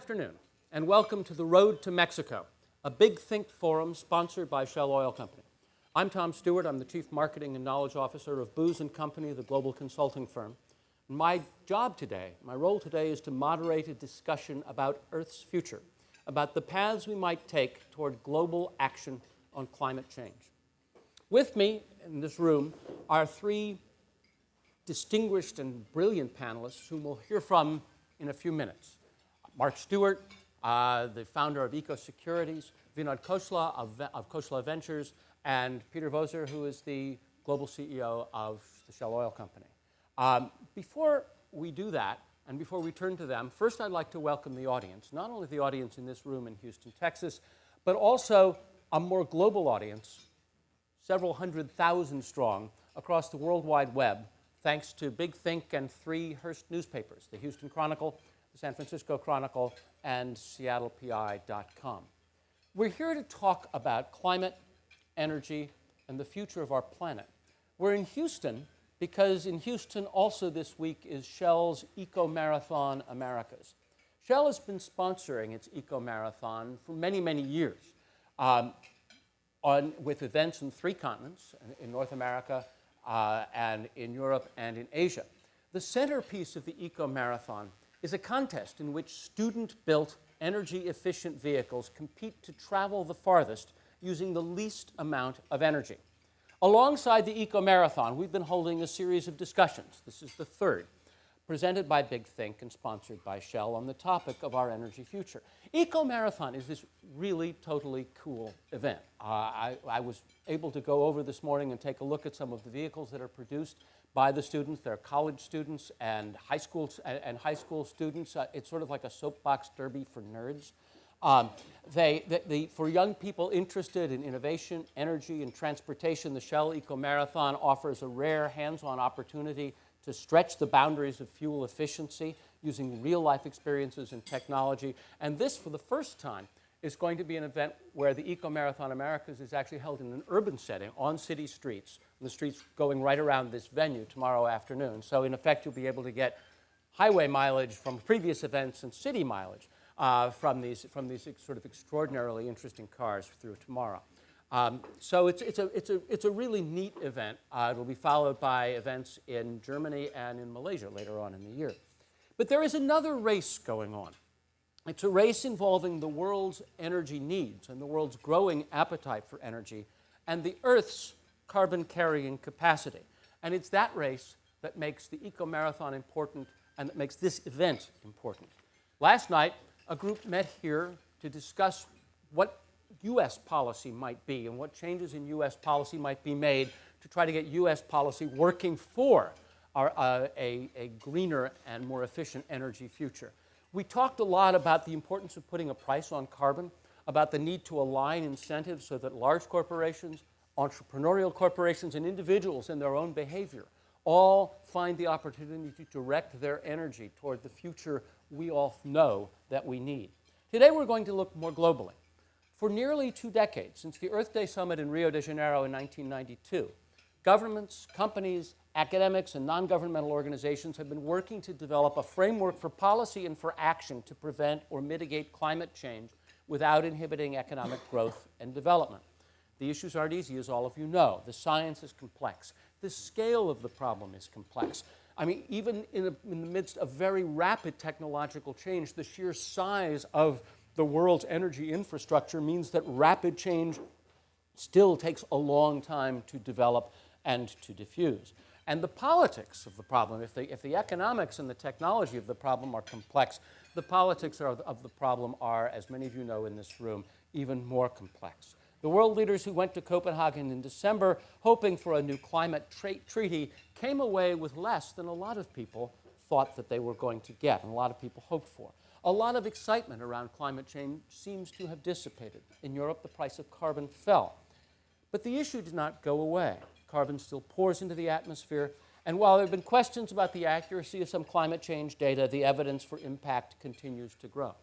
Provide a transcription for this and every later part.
afternoon, and welcome to The Road to Mexico, a Big Think forum sponsored by Shell Oil Company. I'm Tom Stewart. I'm the Chief Marketing and Knowledge Officer of Booz & Company, the global consulting firm. My job today, my role today, is to moderate a discussion about Earth's future, about the paths we might take toward global action on climate change. With me in this room are three distinguished and brilliant panelists whom we'll hear from in a few minutes. Mark Stewart, the founder of EcoSecurities, Vinod Khosla of Khosla Ventures, and Peter Voser, who is the global CEO of the Shell Oil Company. Before we do that, and before we turn to them, first I'd like to welcome the audience, not only the audience in this room in Houston, Texas, but also a more global audience, several 100,000 strong, across the World Wide Web, thanks to Big Think and three Hearst newspapers, the Houston Chronicle, the San Francisco Chronicle, and SeattlePI.com. We're here to talk about climate, energy, and the future of our planet. We're in Houston because in Houston also this week is Shell's Eco Marathon Americas. Shell has been sponsoring its Eco Marathon for many, many years with events in 3 continents, in North America, and in Europe and in Asia. The centerpiece of the Eco Marathon is a contest in which student-built, energy-efficient vehicles compete to travel the farthest using the least amount of energy. Alongside the Eco Marathon, we've been holding a series of discussions. This is the third, presented by Big Think and sponsored by Shell on the topic of our energy future. Eco Marathon is this really totally cool event. I was able to go over this morning and take a look at some of the vehicles that are produced by the students. They're college students and high school students. It's sort of like a soapbox derby for nerds. For young people interested in innovation, energy, and transportation, the Shell Eco Marathon offers a rare hands-on opportunity to stretch the boundaries of fuel efficiency using real-life experiences and technology. And this, for the first time, is going to be an event where the Eco Marathon Americas is actually held in an urban setting on city streets, and the streets going right around this venue tomorrow afternoon. So in effect, you'll be able to get highway mileage from previous events and city mileage from these sort of extraordinarily interesting cars through tomorrow. So it's a really neat event. It'll be followed by events in Germany and in Malaysia later on in the year. But there is another race going on. It's a race involving the world's energy needs and the world's growing appetite for energy and the Earth's carbon-carrying capacity. And it's that race that makes the Eco Marathon important and that makes this event important. Last night, a group met here to discuss what U.S. policy might be and what changes in U.S. policy might be made to try to get U.S. policy working for a greener and more efficient energy future. We talked a lot about the importance of putting a price on carbon, about the need to align incentives so that large corporations, entrepreneurial corporations, and individuals in their own behavior all find the opportunity to direct their energy toward the future we all know that we need. Today we're going to look more globally. For nearly 2 decades, since the Earth Day Summit in Rio de Janeiro in 1992, governments, companies, academics, and non-governmental organizations have been working to develop a framework for policy and for action to prevent or mitigate climate change without inhibiting economic growth and development. The issues aren't easy, as all of you know. The science is complex. The scale of the problem is complex. I mean, even in the midst of very rapid technological change, the sheer size of the world's energy infrastructure means that rapid change still takes a long time to develop and to diffuse. And the politics of the problem, if the economics and the technology of the problem are complex, the politics of the problem are, as many of you know in this room, even more complex. The world leaders who went to Copenhagen in December hoping for a new climate treaty came away with less than a lot of people thought that they were going to get, and a lot of people hoped for. A lot of excitement around climate change seems to have dissipated. In Europe, the price of carbon fell. But the issue did not go away. Carbon still pours into the atmosphere, and while there have been questions about the accuracy of some climate change data, the evidence for impact continues to grow.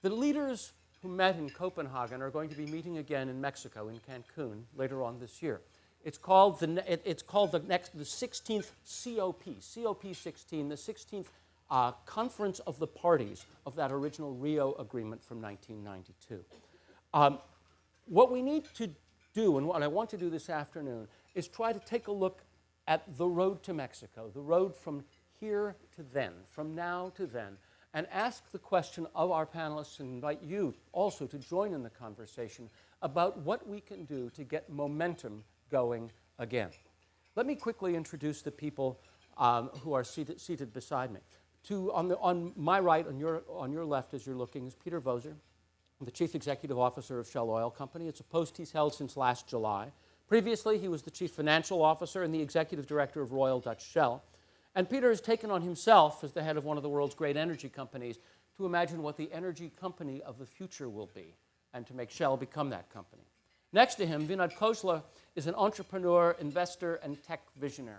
The leaders who met in Copenhagen are going to be meeting again in Mexico, in Cancun, later on this year. It's called the 16th COP, COP16, the 16th conference of the parties of that original Rio Agreement from 1992. What we need to do, and what I want to do this afternoon, is try to take a look at the road to Mexico, the road from here to then, from now to then, and ask the question of our panelists and invite you also to join in the conversation about what we can do to get momentum going again. Let me quickly introduce the people who are seated beside me. On my right, on your left as you're looking, is Peter Voser, the Chief Executive Officer of Shell Oil Company. It's a post he's held since last July. Previously, he was the Chief Financial Officer and the Executive Director of Royal Dutch Shell. And Peter has taken on himself, as the head of one of the world's great energy companies, to imagine what the energy company of the future will be, and to make Shell become that company. Next to him, Vinod Khosla is an entrepreneur, investor, and tech visionary.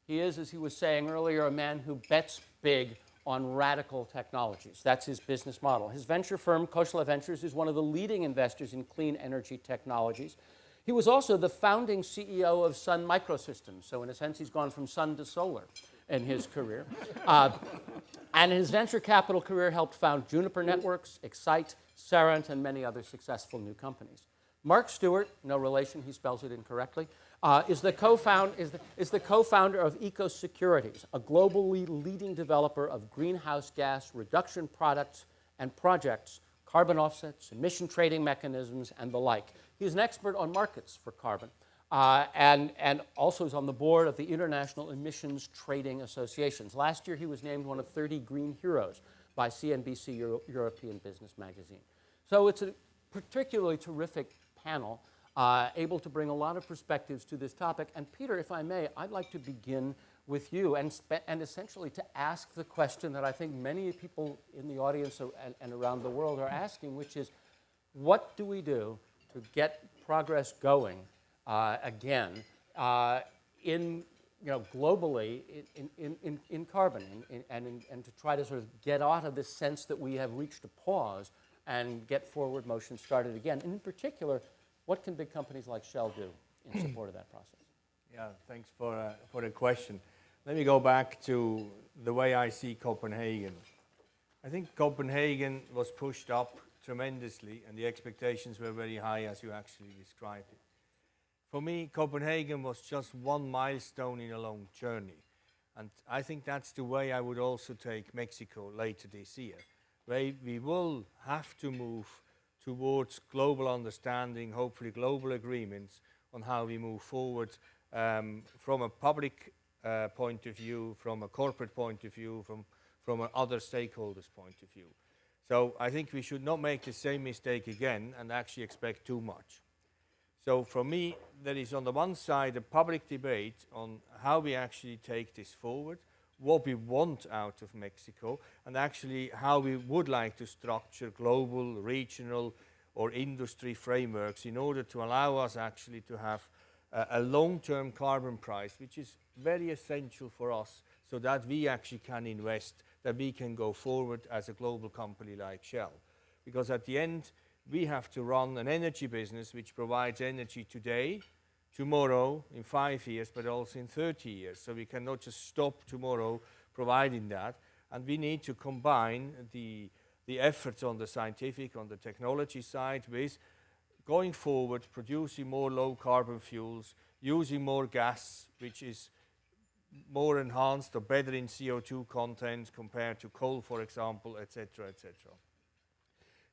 He is, as he was saying earlier, a man who bets big on radical technologies. That's his business model. His venture firm, Khosla Ventures, is one of the leading investors in clean energy technologies. He was also the founding CEO of Sun Microsystems, so in a sense he's gone from sun to solar in his career. And his venture capital career helped found Juniper Networks, Excite, Serent, and many other successful new companies. Mark Stewart, no relation, he spells it incorrectly, is the co-founder of EcoSecurities, a globally leading developer of greenhouse gas reduction products and projects, carbon offsets, emission trading mechanisms, and the like. He's an expert on markets for carbon, and also is on the board of the International Emissions Trading Associations. Last year, he was named one of 30 Green Heroes by CNBC European Business Magazine. So it's a particularly terrific panel, able to bring a lot of perspectives to this topic. And Peter, if I may, I'd like to begin with you and essentially to ask the question that I think many people in the audience and around the world are asking, which is, what do we do to get progress going again globally in carbon and to try to sort of get out of this sense that we have reached a pause and get forward motion started again? And in particular, what can big companies like Shell do in support of that process? Yeah, thanks for the question. Let me go back to the way I see Copenhagen. I think Copenhagen was pushed up tremendously, and the expectations were very high, as you actually described it. For me, Copenhagen was just one milestone in a long journey. And I think that's the way I would also take Mexico later this year, where we will have to move towards global understanding, hopefully global agreements on how we move forward from a public point of view, from a corporate point of view, from other stakeholders' point of view. So I think we should not make the same mistake again and actually expect too much. So for me, there is on the one side a public debate on how we actually take this forward, what we want out of Mexico, and actually how we would like to structure global, regional, or industry frameworks in order to allow us actually to have a long-term carbon price, which is very essential for us so that we actually can invest, that we can go forward as a global company like Shell. Because at the end, we have to run an energy business which provides energy today, tomorrow, in 5 years, but also in 30 years. So we cannot just stop tomorrow providing that. And we need to combine the efforts on the scientific, on the technology side with going forward, producing more low carbon fuels, using more gas, which is more enhanced or better in CO2 content compared to coal, for example, etc., etc.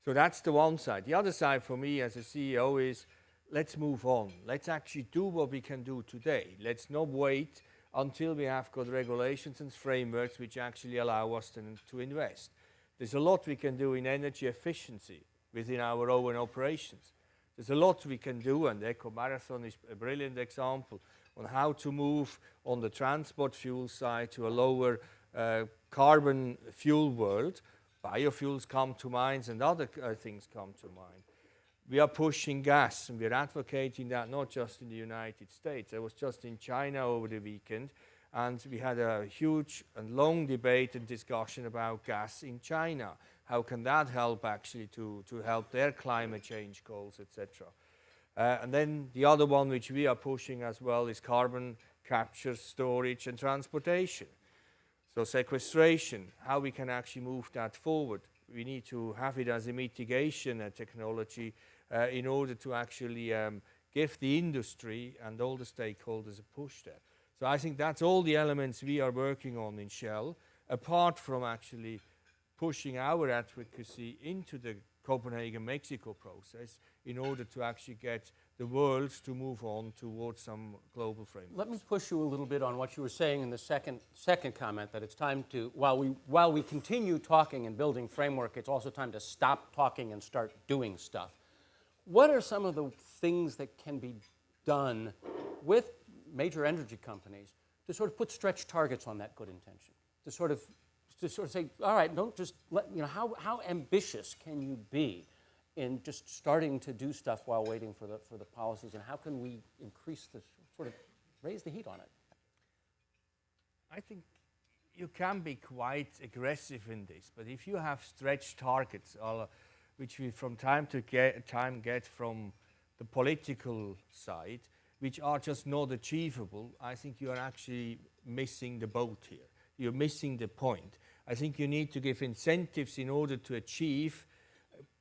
So that's the one side. The other side for me as a CEO is, let's move on. Let's actually do what we can do today. Let's not wait until we have got regulations and frameworks which actually allow us to invest. There's a lot we can do in energy efficiency within our own operations. There's a lot we can do, and Eco Marathon is a brilliant example on how to move on the transport fuel side to a lower carbon fuel world. Biofuels come to mind and other things come to mind. We are pushing gas, and we're advocating that not just in the United States. I was just in China over the weekend, and we had a huge and long debate and discussion about gas in China. How can that help actually to help their climate change goals, etc. And then the other one which we are pushing as well is carbon capture, storage, and transportation. So sequestration, how we can actually move that forward. We need to have it as a mitigation technology in order to actually give the industry and all the stakeholders a push there. So I think that's all the elements we are working on in Shell, apart from actually pushing our advocacy into the Copenhagen-Mexico process in order to actually get the world to move on towards some global framework. Let me push you a little bit on what you were saying in the second comment, that it's time to, while we continue talking and building framework, it's also time to stop talking and start doing stuff. What are some of the things that can be done with major energy companies to sort of put stretch targets on that good intention? To sort of say, all right, don't just let, how ambitious can you be in just starting to do stuff while waiting for the policies, and how can we increase the, sort of raise the heat on it? I think you can be quite aggressive in this, but if you have stretch targets, which we from time to time get from the political side, which are just not achievable, I think you are actually missing the boat here. You're missing the point. I think you need to give incentives in order to achieve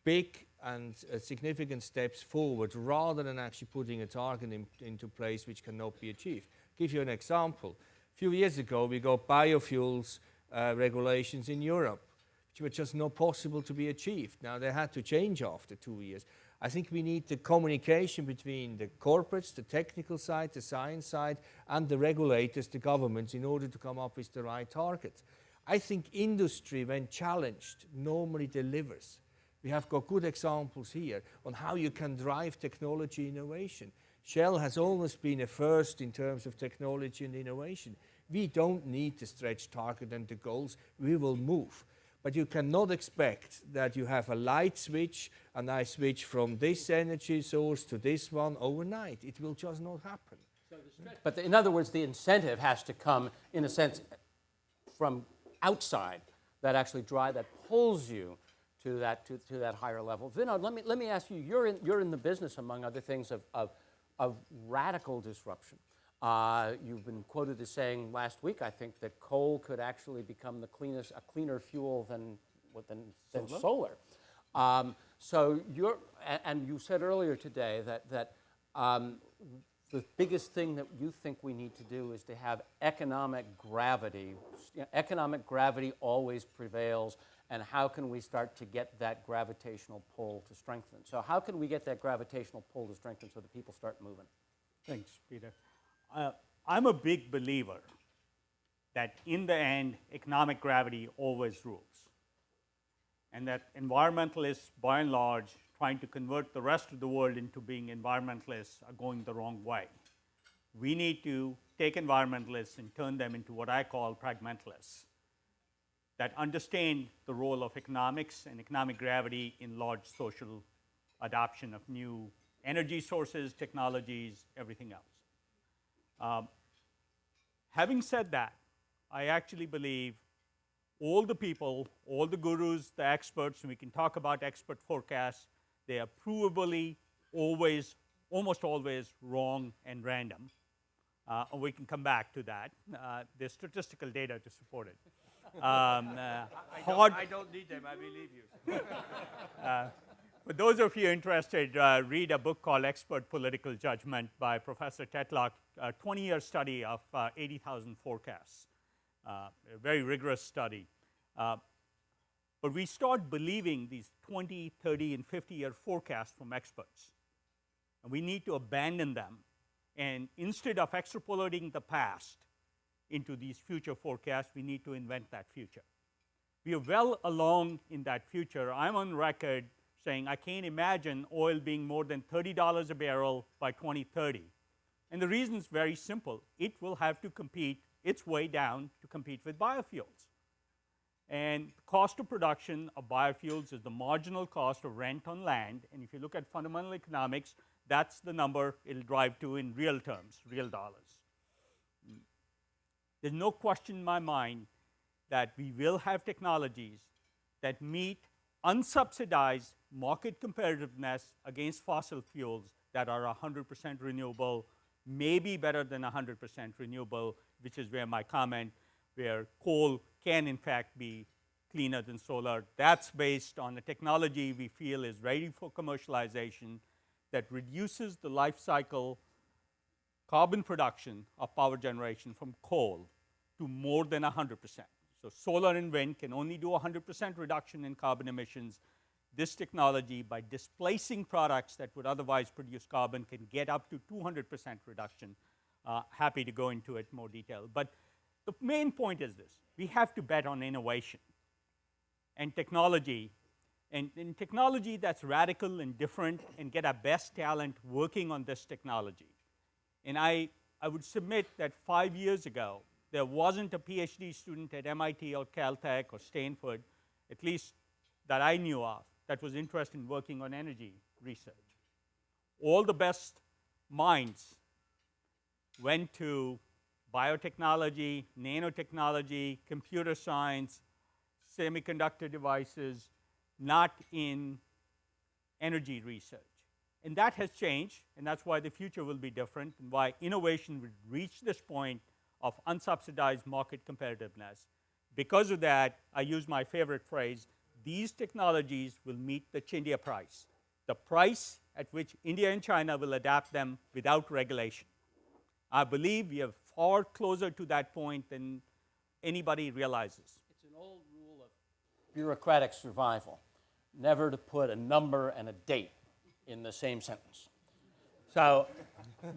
big and significant steps forward, rather than actually putting a target into place which cannot be achieved. Give you an example. A few years ago, we got biofuels regulations in Europe, which were just not possible to be achieved. Now, they had to change after 2 years. I think we need the communication between the corporates, the technical side, the science side, and the regulators, the governments, in order to come up with the right targets. I think industry, when challenged, normally delivers. We have got good examples here on how you can drive technology innovation. Shell has always been a first in terms of technology and innovation. We don't need the stretch target and the goals. We will move. But you cannot expect that you have a light switch and I switch from this energy source to this one overnight. It will just not happen. But in other words, the incentive has to come, in a sense, from outside, that actually that pulls you to that higher level. Vinod, let me ask you. You're in the business, among other things, of radical disruption. You've been quoted as saying last week, I think, that coal could actually become a cleaner fuel than solar. So you said earlier today that the biggest thing that you think we need to do is to have economic gravity. Economic gravity always prevails, and how can we start to get that gravitational pull to strengthen? So how can we get that gravitational pull to strengthen so that people start moving? Thanks, Peter. I'm a big believer that in the end, economic gravity always rules, and that environmentalists, by and large, trying to convert the rest of the world into being environmentalists are going the wrong way. We need to take environmentalists and turn them into what I call Prag Mentalists, that understand the role of economics and economic gravity in large social adoption of new energy sources, technologies, everything else. Having said that, I actually believe all the people, all the gurus, the experts, and we can talk about expert forecasts, they are provably almost always wrong and random. And we can come back to that. There's statistical data to support it. I don't need them, I believe you. For those of you interested, read a book called Expert Political Judgment by Professor Tetlock, a 20-year study of 80,000 forecasts, a very rigorous study. But we start believing these 20, 30, and 50-year forecasts from experts. And we need to abandon them. And instead of extrapolating the past into these future forecasts, we need to invent that future. We are well along in that future. I'm on record saying I can't imagine oil being more than $30 a barrel by 2030. And the reason is very simple. It will have to compete its way down to compete with biofuels. And the cost of production of biofuels is the marginal cost of rent on land. And if you look at fundamental economics, that's the number it'll drive to in real terms, real dollars. There's no question in my mind that we will have technologies that meet unsubsidized market competitiveness against fossil fuels that are 100% renewable, maybe better than 100% renewable, which is where my comment, where coal can in fact be cleaner than solar. That's based on a technology we feel is ready for commercialization that reduces the life cycle carbon production of power generation from coal to more than 100%. So solar and wind can only do 100% reduction in carbon emissions. This technology, by displacing products that would otherwise produce carbon, can get up to 200% reduction. Happy to go into it in more detail. But the main point is this: we have to bet on innovation and technology, and technology that's radical and different, and get our best talent working on this technology. And I would submit that 5 years ago, there wasn't a PhD student at MIT or Caltech or Stanford, at least that I knew of, that was interested in working on energy research. All the best minds went to biotechnology, nanotechnology, computer science, semiconductor devices, not in energy research. And that has changed, and that's why the future will be different, and why innovation will reach this point of unsubsidized market competitiveness. Because of that, I use my favorite phrase: these technologies will meet the Chindia price, the price at which India and China will adapt them without regulation. I believe we are far closer to that point than anybody realizes. It's an old rule of bureaucratic survival, never to put a number and a date in the same sentence. So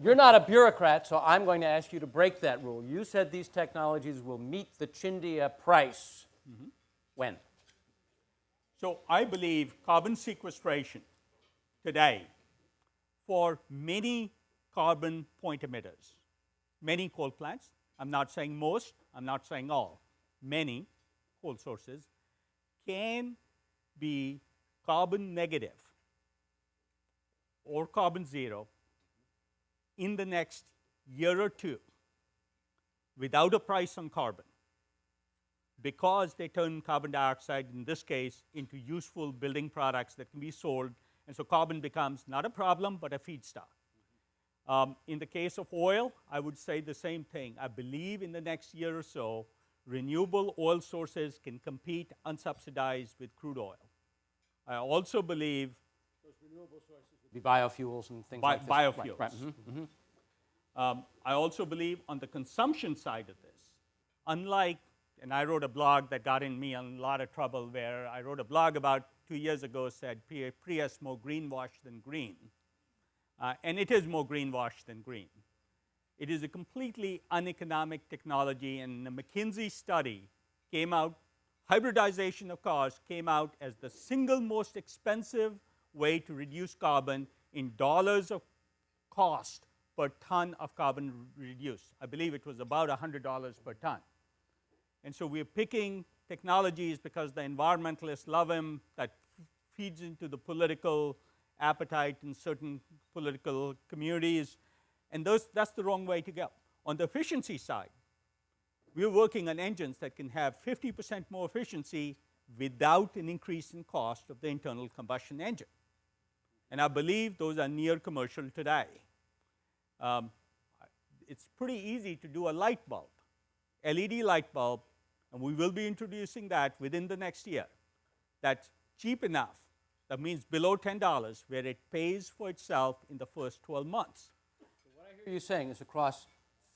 you're not a bureaucrat, so I'm going to ask you to break that rule. You said these technologies will meet the Chindia price. Mm-hmm. When? So I believe carbon sequestration today for many carbon point emitters, many coal plants, I'm not saying most, I'm not saying all, many coal sources, can be carbon negative or carbon zero in the next year or two without a price on carbon, because they turn carbon dioxide, in this case, into useful building products that can be sold, and so carbon becomes not a problem but a feedstock. In the case of oil, I would say the same thing. I believe in the next year or so, renewable oil sources can compete unsubsidized with crude oil. I also believe those renewable sources would be biofuels and things like this. Biofuels. Right. Mm-hmm. Mm-hmm. I also believe on the consumption side of this, unlike, and I wrote a blog that got in me in a lot of trouble, where I wrote a blog about 2 years ago, said Prius more greenwash than green. And it is more greenwash than green. It is a completely uneconomic technology, and a McKinsey study came out, hybridization of cars came out as the single most expensive way to reduce carbon in dollars of cost per ton of carbon reduced. I believe it was about $100 per ton. And so we're picking technologies because the environmentalists love them, that feeds into the political appetite in certain political communities, and that's the wrong way to go. On the efficiency side, we're working on engines that can have 50% more efficiency without an increase in cost of the internal combustion engine. And I believe those are near commercial today. It's pretty easy to do a light bulb, LED light bulb, and we will be introducing that within the next year. That's cheap enough. That means below $10, where it pays for itself in the first 12 months. So what I hear you saying is across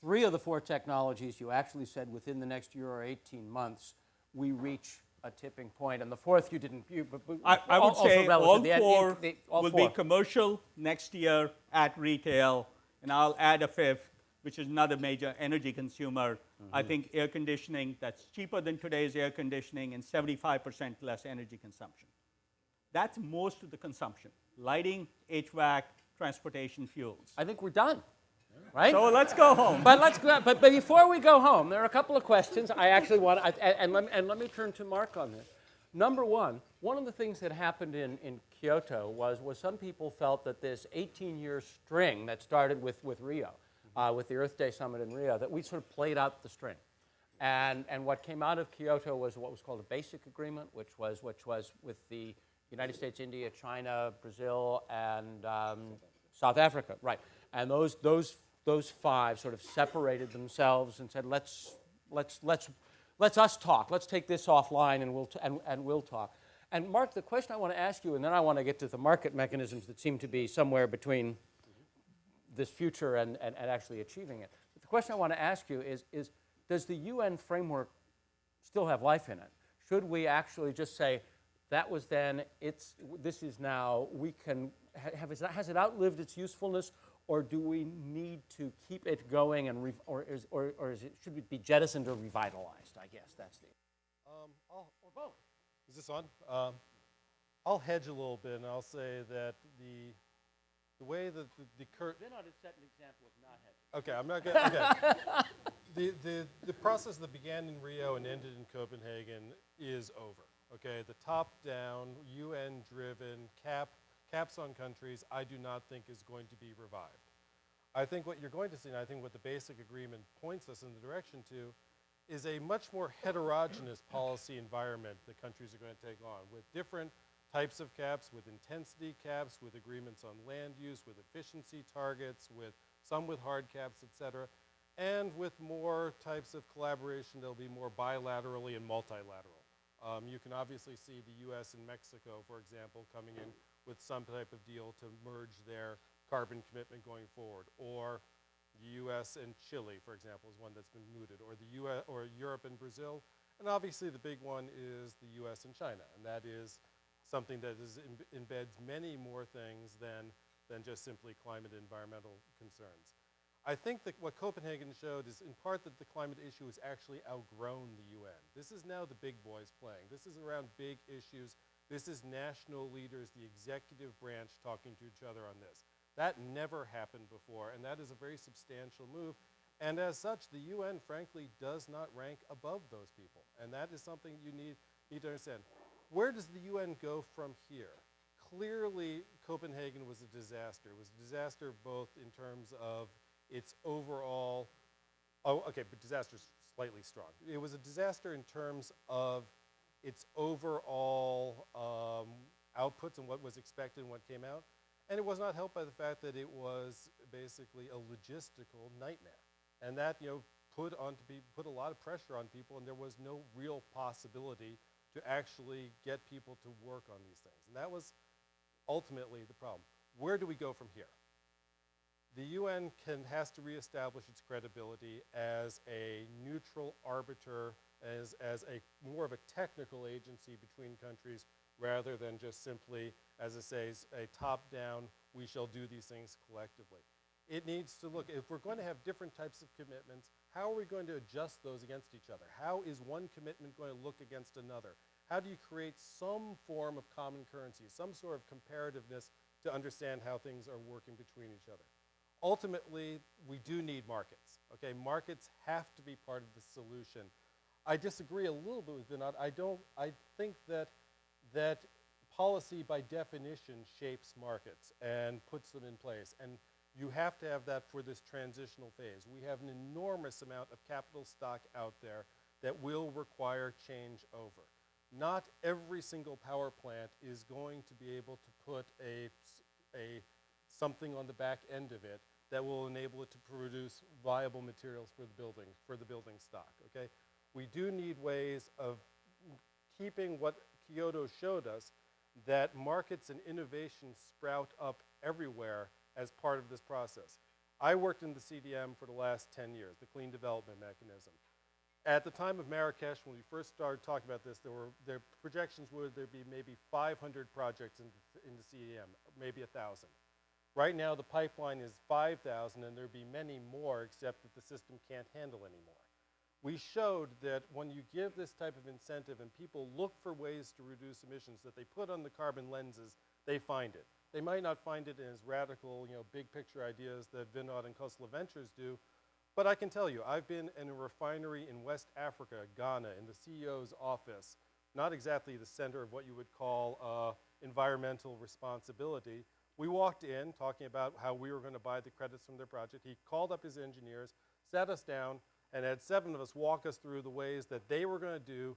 3 of the 4 technologies, you actually said within the next year or 18 months, we reach a tipping point. And the 4th you didn't, I would say all 4 will be four. commercial next year at retail, and I'll add a 5th, which is another major energy consumer. Mm-hmm. I think air conditioning that's cheaper than today's air conditioning and 75% less energy consumption. That's most of the consumption: lighting, HVAC, transportation fuels. I think we're done, right? So let's go home. But before we go home, there are a couple of questions I actually want, and let me turn to Mark on this. Number one of the things that happened in Kyoto was some people felt that this 18-year string that started with Rio, with the Earth Day Summit in Rio, that we sort of played out the string. And what came out of Kyoto was what was called a basic agreement, which was with the United States, India, China, Brazil, and South Africa, right? And those 5 sort of separated themselves and said, let's let's us talk. Let's take this offline and we'll talk. And Mark, the question I want to ask you, and then I want to get to the market mechanisms that seem to be somewhere between this future and actually achieving it. But the question I want to ask you is does the UN framework still have life in it? Should we actually just say, that was then, this is now, we can, has it outlived its usefulness, or do we need to keep it going, and should it be jettisoned or revitalized? I guess that's the. Or both. Is this on? I'll hedge a little bit, and I'll say that the way that the current. Then I'll just set an example of not hedging. Okay, I'm not going. Okay. The process that began in Rio and ended in Copenhagen is over. Okay, the top-down, UN-driven caps on countries, I do not think is going to be revived. I think what you're going to see, and I think what the basic agreement points us in the direction to, is a much more heterogeneous policy environment that countries are going to take on, with different types of caps, with intensity caps, with agreements on land use, with efficiency targets, with some with hard caps, et cetera, and with more types of collaboration that'll be more bilaterally and multilateral. You can obviously see the US and Mexico, for example, coming in with some type of deal to merge their carbon commitment going forward, or the US and Chile, for example, is one that's been mooted, or the US, or Europe and Brazil, and obviously the big one is the US and China, and that is something that embeds many more things than just simply climate and environmental concerns. I think that what Copenhagen showed is in part that the climate issue has actually outgrown the UN. This is now the big boys playing. This is around big issues. This is national leaders, the executive branch talking to each other on this. That never happened before, and that is a very substantial move. And as such, the UN, frankly, does not rank above those people. And that is something you need to understand. Where does the UN go from here? Clearly, Copenhagen was a disaster. It was a disaster both in terms of its overall, but disaster's slightly strong. It was a disaster in terms of its overall outputs and what was expected and what came out. And it was not helped by the fact that it was basically a logistical nightmare. And that, put a lot of pressure on people, and there was no real possibility to actually get people to work on these things. And that was ultimately the problem. Where do we go from here? The UN has to reestablish its credibility as a neutral arbiter, as a more of a technical agency between countries, rather than just simply, as it says, a top-down, we shall do these things collectively. It needs to look, if we're going to have different types of commitments, how are we going to adjust those against each other? How is one commitment going to look against another? How do you create some form of common currency, some sort of comparativeness to understand how things are working between each other? Ultimately, we do need markets. Okay, markets have to be part of the solution. I disagree a little bit with Vinod. I think that policy by definition shapes markets and puts them in place. And you have to have that for this transitional phase. We have an enormous amount of capital stock out there that will require change over. Not every single power plant is going to be able to put something on the back end of it that will enable it to produce viable materials for the building stock, okay? We do need ways of keeping what Kyoto showed us, that markets and innovation sprout up everywhere as part of this process. I worked in the CDM for the last 10 years, the Clean Development Mechanism. At the time of Marrakesh, when we first started talking about this, their projections were there'd be maybe 500 projects in the CDM, maybe 1,000. Right now, the pipeline is 5,000, and there'd be many more, except that the system can't handle anymore. We showed that when you give this type of incentive and people look for ways to reduce emissions, that they put on the carbon lenses, they find it. They might not find it in as radical, big picture ideas that Vinod and Khosla Ventures do, but I can tell you, I've been in a refinery in West Africa, Ghana, in the CEO's office, not exactly the center of what you would call environmental responsibility. We walked in talking about how we were going to buy the credits from their project. He called up his engineers, sat us down, and had 7 of us walk us through the ways that they were going to do,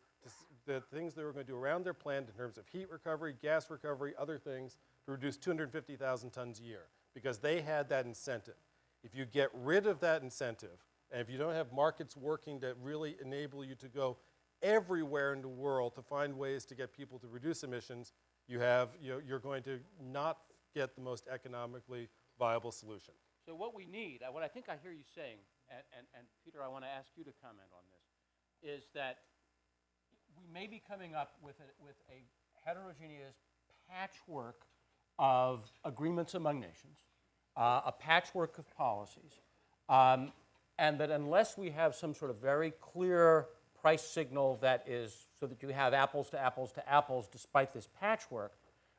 the things they were going to do around their plant in terms of heat recovery, gas recovery, other things, to reduce 250,000 tons a year, because they had that incentive. If you get rid of that incentive, And if you don't have markets working that really enable you to go everywhere in the world to find ways to get people to reduce emissions, you're going to not get the most economically viable solution. So what we need, what I think I hear you saying, and Peter, I want to ask you to comment on this, is that we may be coming up with a heterogeneous patchwork of agreements among nations, a patchwork of policies, and that unless we have some sort of very clear price signal that is so that you have apples to apples to apples despite this patchwork,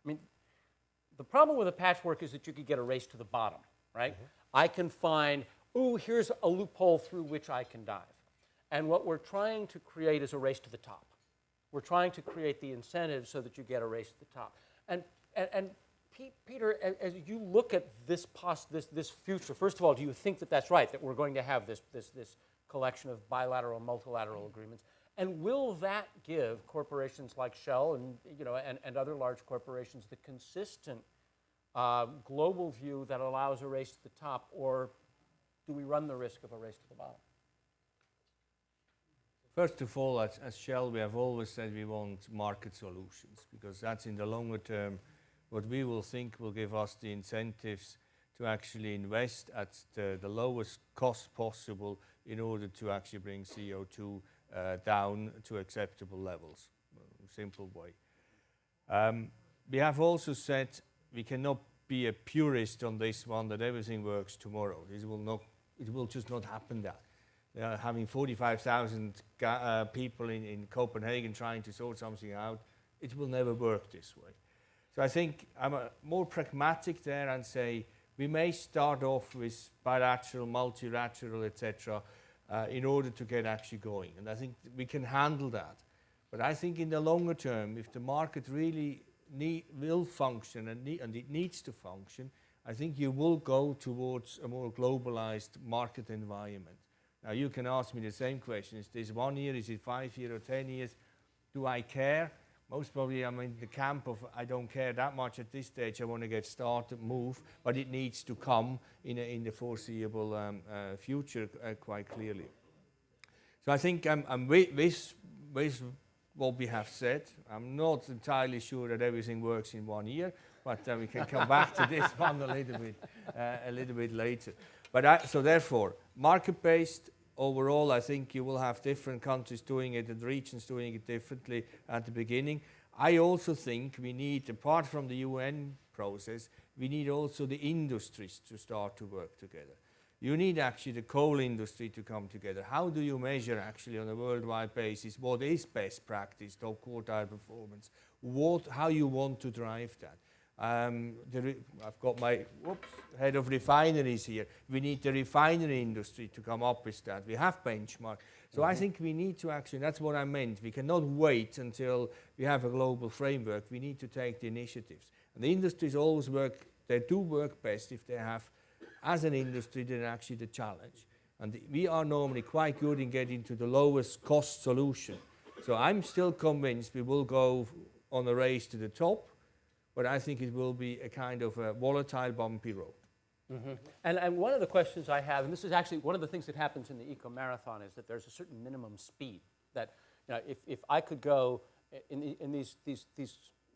I mean, the problem with a patchwork is that you could get a race to the bottom, right? Mm-hmm. I can find, ooh, here's a loophole through which I can dive. And what we're trying to create is a race to the top. We're trying to create the incentives so that you get a race to the top. And Peter, as you look at this future, first of all, do you think that that's right, that we're going to have this collection of bilateral, multilateral agreements? And will that give corporations like Shell and other large corporations the consistent global view that allows a race to the top, or do we run the risk of a race to the bottom? First of all, as Shell, we have always said we want market solutions, because that's in the longer term what we will think will give us the incentives to actually invest at the lowest cost possible in order to actually bring CO2 down to acceptable levels. Simple way. We have also said we cannot be a purist on this one, that everything works tomorrow. It will just not happen that. Having 45,000 people in Copenhagen trying to sort something out, it will never work this way. So I think I'm more pragmatic there and say we may start off with bilateral, multilateral, etc., in order to get actually going. And I think we can handle that. But I think in the longer term, if the market really will function and it needs to function, I think you will go towards a more globalized market environment. Now you can ask me the same question, is this 1 year, is it 5 years or 10 years? Do I care? Most probably I'm in the camp of I don't care that much at this stage. I want to get started, move, but it needs to come in the foreseeable future quite clearly. So I think I'm with what we have said. I'm not entirely sure that everything works in 1 year, but we can come back to this one a little bit later. But so therefore, market-based. Overall, I think you will have different countries doing it and regions doing it differently at the beginning. I also think we need, apart from the UN process, we need also the industries to start to work together. You need actually the coal industry to come together. How do you measure actually on a worldwide basis what is best practice, top quartile performance, how you want to drive that? I've got my head of refineries here. We need the refinery industry to come up with that. We have benchmark. So I think we need to actually, that's what I meant. We cannot wait until we have a global framework. We need to take the initiatives. And the industries always they do work best if they have, as an industry, then actually the challenge. And we are normally quite good in getting to the lowest cost solution. So I'm still convinced we will go on a race to the top. But I think it will be a kind of a volatile, bumpy road. Mm-hmm. And one of the questions I have, and this is actually one of the things that happens in the eco-marathon, is that there's a certain minimum speed. That if I could go in these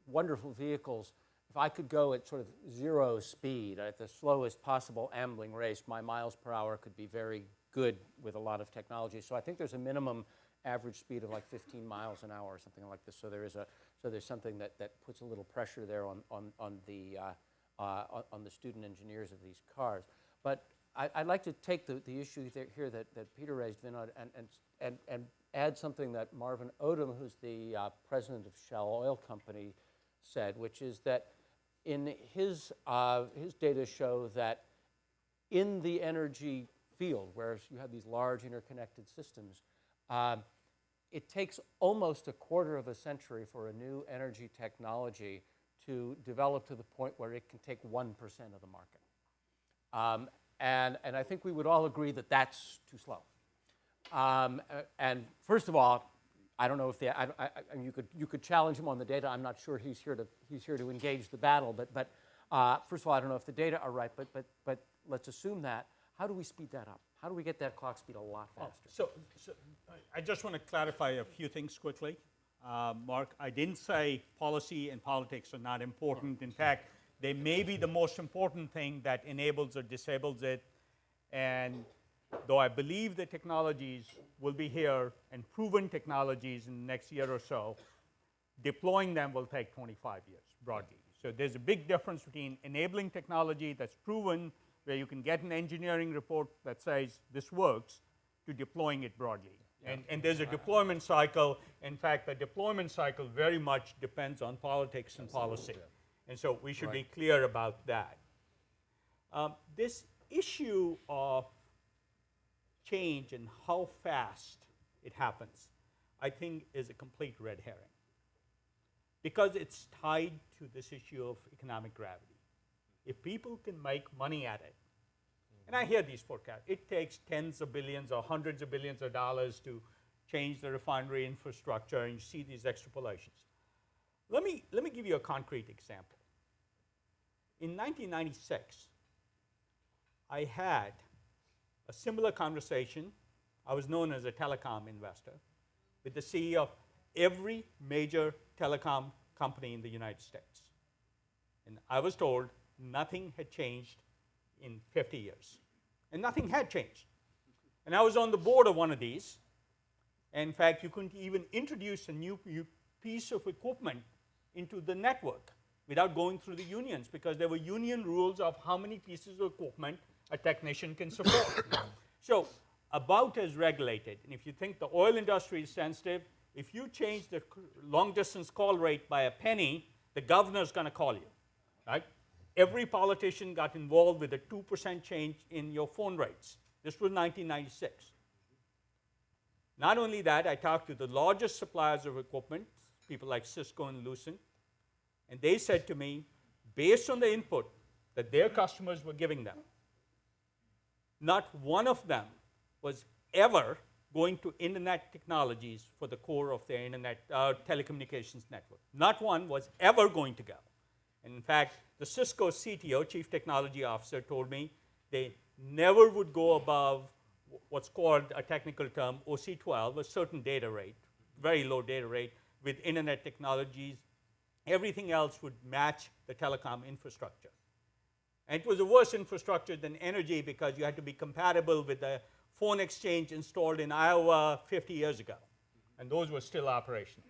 wonderful vehicles, if I could go at sort of 0 speed, at the slowest possible ambling race, my miles per hour could be very good with a lot of technology. So I think there's a minimum average speed of like 15 miles an hour or something like this. So there's something that puts a little pressure there on the student engineers of these cars. But I'd like to take the issue here that Peter raised, Vinod, and add something that Marvin Odom, who's the president of Shell Oil Company, said, which is that in his data show that in the energy field, where you have these large interconnected systems, it takes almost a quarter of a century for a new energy technology to develop to the point where it can take 1% of the market. And I think we would all agree that that's too slow. And first of all, I don't know if you could challenge him on the data. I'm not sure he's here to engage the battle. But first of all, I don't know if the data are right. But let's assume that. How do we speed that up? How do we get that clock speed a lot faster? So I just want to clarify a few things quickly. Mark, I didn't say policy and politics are not important. In fact, they may be the most important thing that enables or disables it. And though I believe the technologies will be here and proven technologies in the next year or so, deploying them will take 25 years broadly. So there's a big difference between enabling technology that's proven, where you can get an engineering report that says this works, to deploying it broadly. And there's a deployment cycle. In fact, the deployment cycle very much depends on politics and policy. And so we should be clear about that. This issue of change and how fast it happens, I think is a complete red herring, because it's tied to this issue of economic gravity. If people can make money at it, and I hear these forecasts, it takes tens of billions or hundreds of billions of dollars to change the refinery infrastructure, and you see these extrapolations. Let me give you a concrete example. In 1996, I had a similar conversation. I was known as a telecom investor with the CEO of every major telecom company in the United States. And I was told nothing had changed in 50 years. And nothing had changed. And I was on the board of one of these. And in fact, you couldn't even introduce a new piece of equipment into the network without going through the unions, because there were union rules of how many pieces of equipment a technician can support. So about as regulated. And if you think the oil industry is sensitive, if you change the long-distance call rate by a penny, the governor's going to call you, right? Every politician got involved with a 2% change in your phone rates. This was 1996. Not only that, I talked to the largest suppliers of equipment, people like Cisco and Lucent, and they said to me, based on the input that their customers were giving them, not one of them was ever going to internet technologies for the core of their internet telecommunications network. Not one was ever going to go. And in fact, the Cisco CTO, Chief Technology Officer, told me they never would go above what's called a technical term, OC12, a certain data rate, very low data rate, with internet technologies. Everything else would match the telecom infrastructure. And it was a worse infrastructure than energy, because you had to be compatible with the phone exchange installed in Iowa 50 years ago. And those were still operational.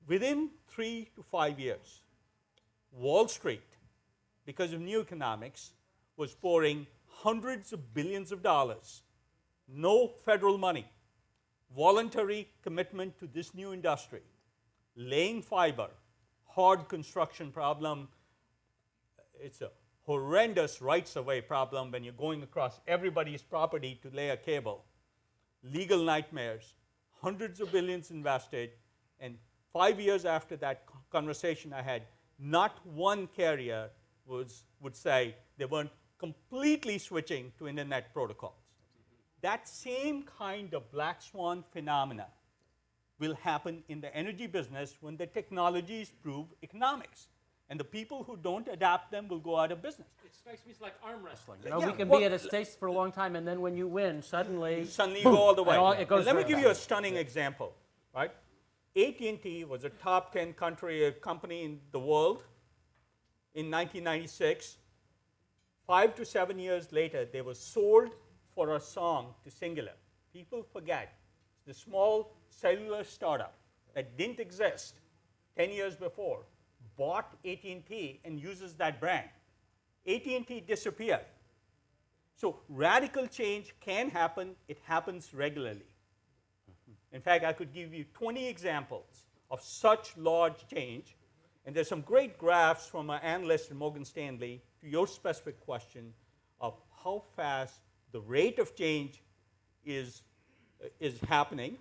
Within 3 to 5 years, Wall Street, because of new economics, was pouring hundreds of billions of dollars, no federal money, voluntary commitment to this new industry, laying fiber, hard construction problem. It's a horrendous rights-of-way problem when you're going across everybody's property to lay a cable. Legal nightmares, hundreds of billions invested, and 5 years after that conversation I had, not one carrier would say they weren't completely switching to internet protocols. That same kind of black swan phenomena will happen in the energy business when the technologies prove economics. And the people who don't adapt them will go out of business. It strikes me as like arm wrestling. You know, we can be at a stage for a long time, and then when you win, suddenly you go all the way. It goes let me right give back. you a stunning example, right? AT&T was a top 10 company in the world in 1996. 5 to 7 years later, they were sold for a song to Singular. People forget. The small cellular startup that didn't exist 10 years before bought AT&T and uses that brand. AT&T disappeared. So radical change can happen. It happens regularly. In fact, I could give you 20 examples of such large change. And there's some great graphs from an analyst in Morgan Stanley to your specific question of how fast the rate of change is happening.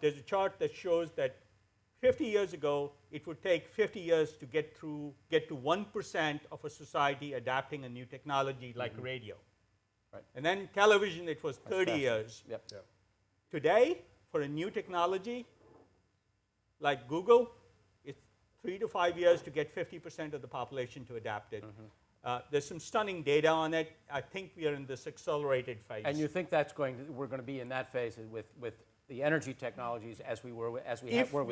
There's a chart that shows that 50 years ago, it would take 50 years to get to 1% of a society adapting a new technology like radio. Right. And then television, it was 30 years. Yep. Today, for a new technology like Google, it's 3 to 5 years to get 50% of the population to adapt it. There's some stunning data on it. I think we are in this accelerated phase. And you think we're going to be in that phase with the energy technologies as we were with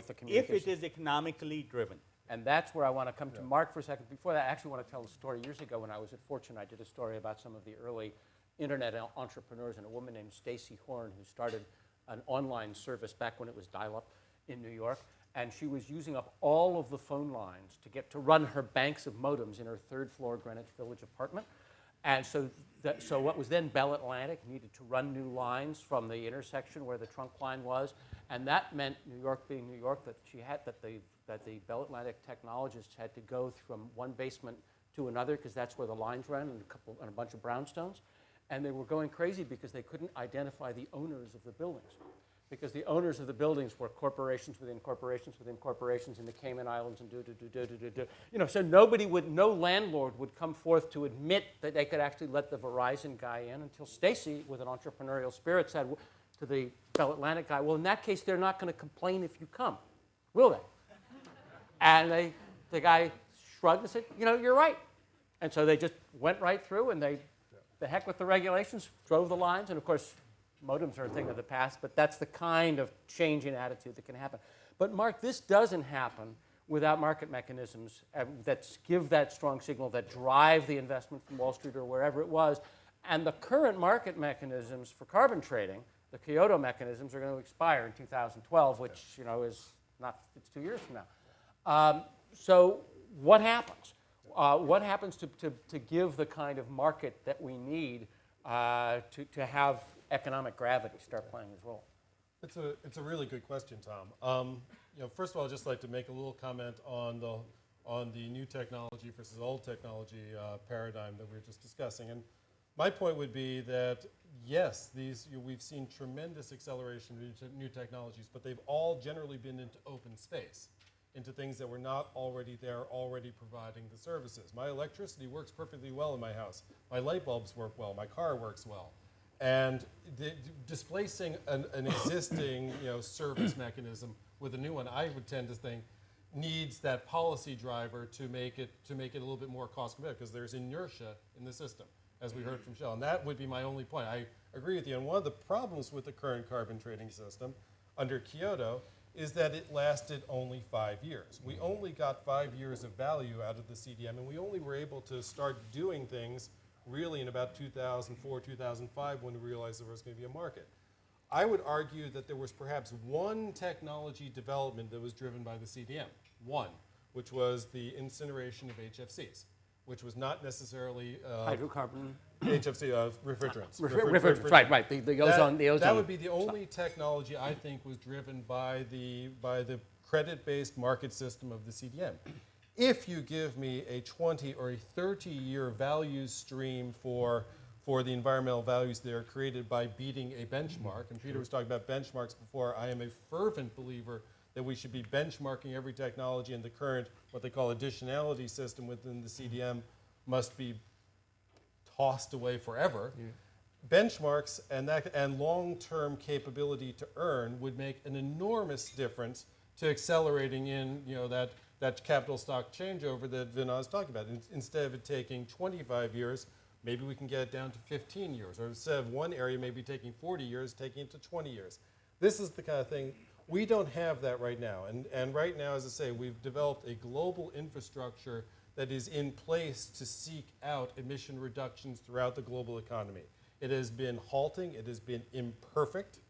the communications? If it is economically driven. And that's where I want to come to Mark for a second. Before that, I actually want to tell a story. Years ago when I was at Fortune, I did a story about some of the early internet entrepreneurs and a woman named Stacy Horn who started an online service back when it was dial-up in New York. And she was using up all of the phone lines to run her banks of modems in her third-floor Greenwich Village apartment. And so what was then Bell Atlantic needed to run new lines from the intersection where the trunk line was, and that meant New York being New York that the Bell Atlantic technologists had to go from one basement to another because that's where the lines ran and a bunch of brownstones, and they were going crazy because they couldn't identify the owners of the buildings. Because the owners of the buildings were corporations within corporations within corporations in the Cayman Islands and so no landlord would come forth to admit that they could actually let the Verizon guy in until Stacy, with an entrepreneurial spirit, said to the Bell Atlantic guy, well, in that case, they're not going to complain if you come, will they? And the guy shrugged and said, you're right. And so they just went right through and the heck with the regulations, drove the lines, and of course, modems are a thing of the past, but that's the kind of change in attitude that can happen. But Mark, this doesn't happen without market mechanisms that give that strong signal, that drive the investment from Wall Street or wherever it was. And the current market mechanisms for carbon trading, the Kyoto mechanisms, are going to expire in 2012, which it's 2 years from now. So what happens? What happens to give the kind of market that we need to have economic gravity start playing its role? It's a really good question, Tom. First of all, I'd just like to make a little comment on the new technology versus old technology paradigm that we were just discussing. And my point would be that yes, we've seen tremendous acceleration into new technologies, but they've all generally been into open space, into things that were not already there, already providing the services. My electricity works perfectly well in my house. My light bulbs work well. My car works well. And displacing an existing service mechanism with a new one, I would tend to think, needs that policy driver to make it a little bit more cost competitive, because there's inertia in the system, as we heard from Shell. And that would be my only point. I agree with you. And one of the problems with the current carbon trading system under Kyoto is that it lasted only 5 years. We only got 5 years of value out of the CDM, and we only were able to start doing things really in about 2004, 2005, when we realized there was going to be a market. I would argue that there was perhaps one technology development that was driven by the CDM, which was the incineration of HFCs, which was not necessarily hydrocarbon HFC refrigerants. Refrigerants, right. The ozone. That would be the only technology I think was driven by the credit-based market system of the CDM. If you give me a 20 or a 30-year value stream for the environmental values that are created by beating a benchmark, and Peter was talking about benchmarks before, I am a fervent believer that we should be benchmarking every technology, and the current, what they call additionality system within the CDM must be tossed away forever. Yeah. Benchmarks and long-term capability to earn would make an enormous difference to accelerating in that capital stock changeover that Vinod's talking about. Instead of it taking 25 years, maybe we can get it down to 15 years. Or instead of one area maybe taking 40 years, taking it to 20 years. This is the kind of thing, we don't have that right now. And right now, as I say, we've developed a global infrastructure that is in place to seek out emission reductions throughout the global economy. It has been halting, it has been imperfect,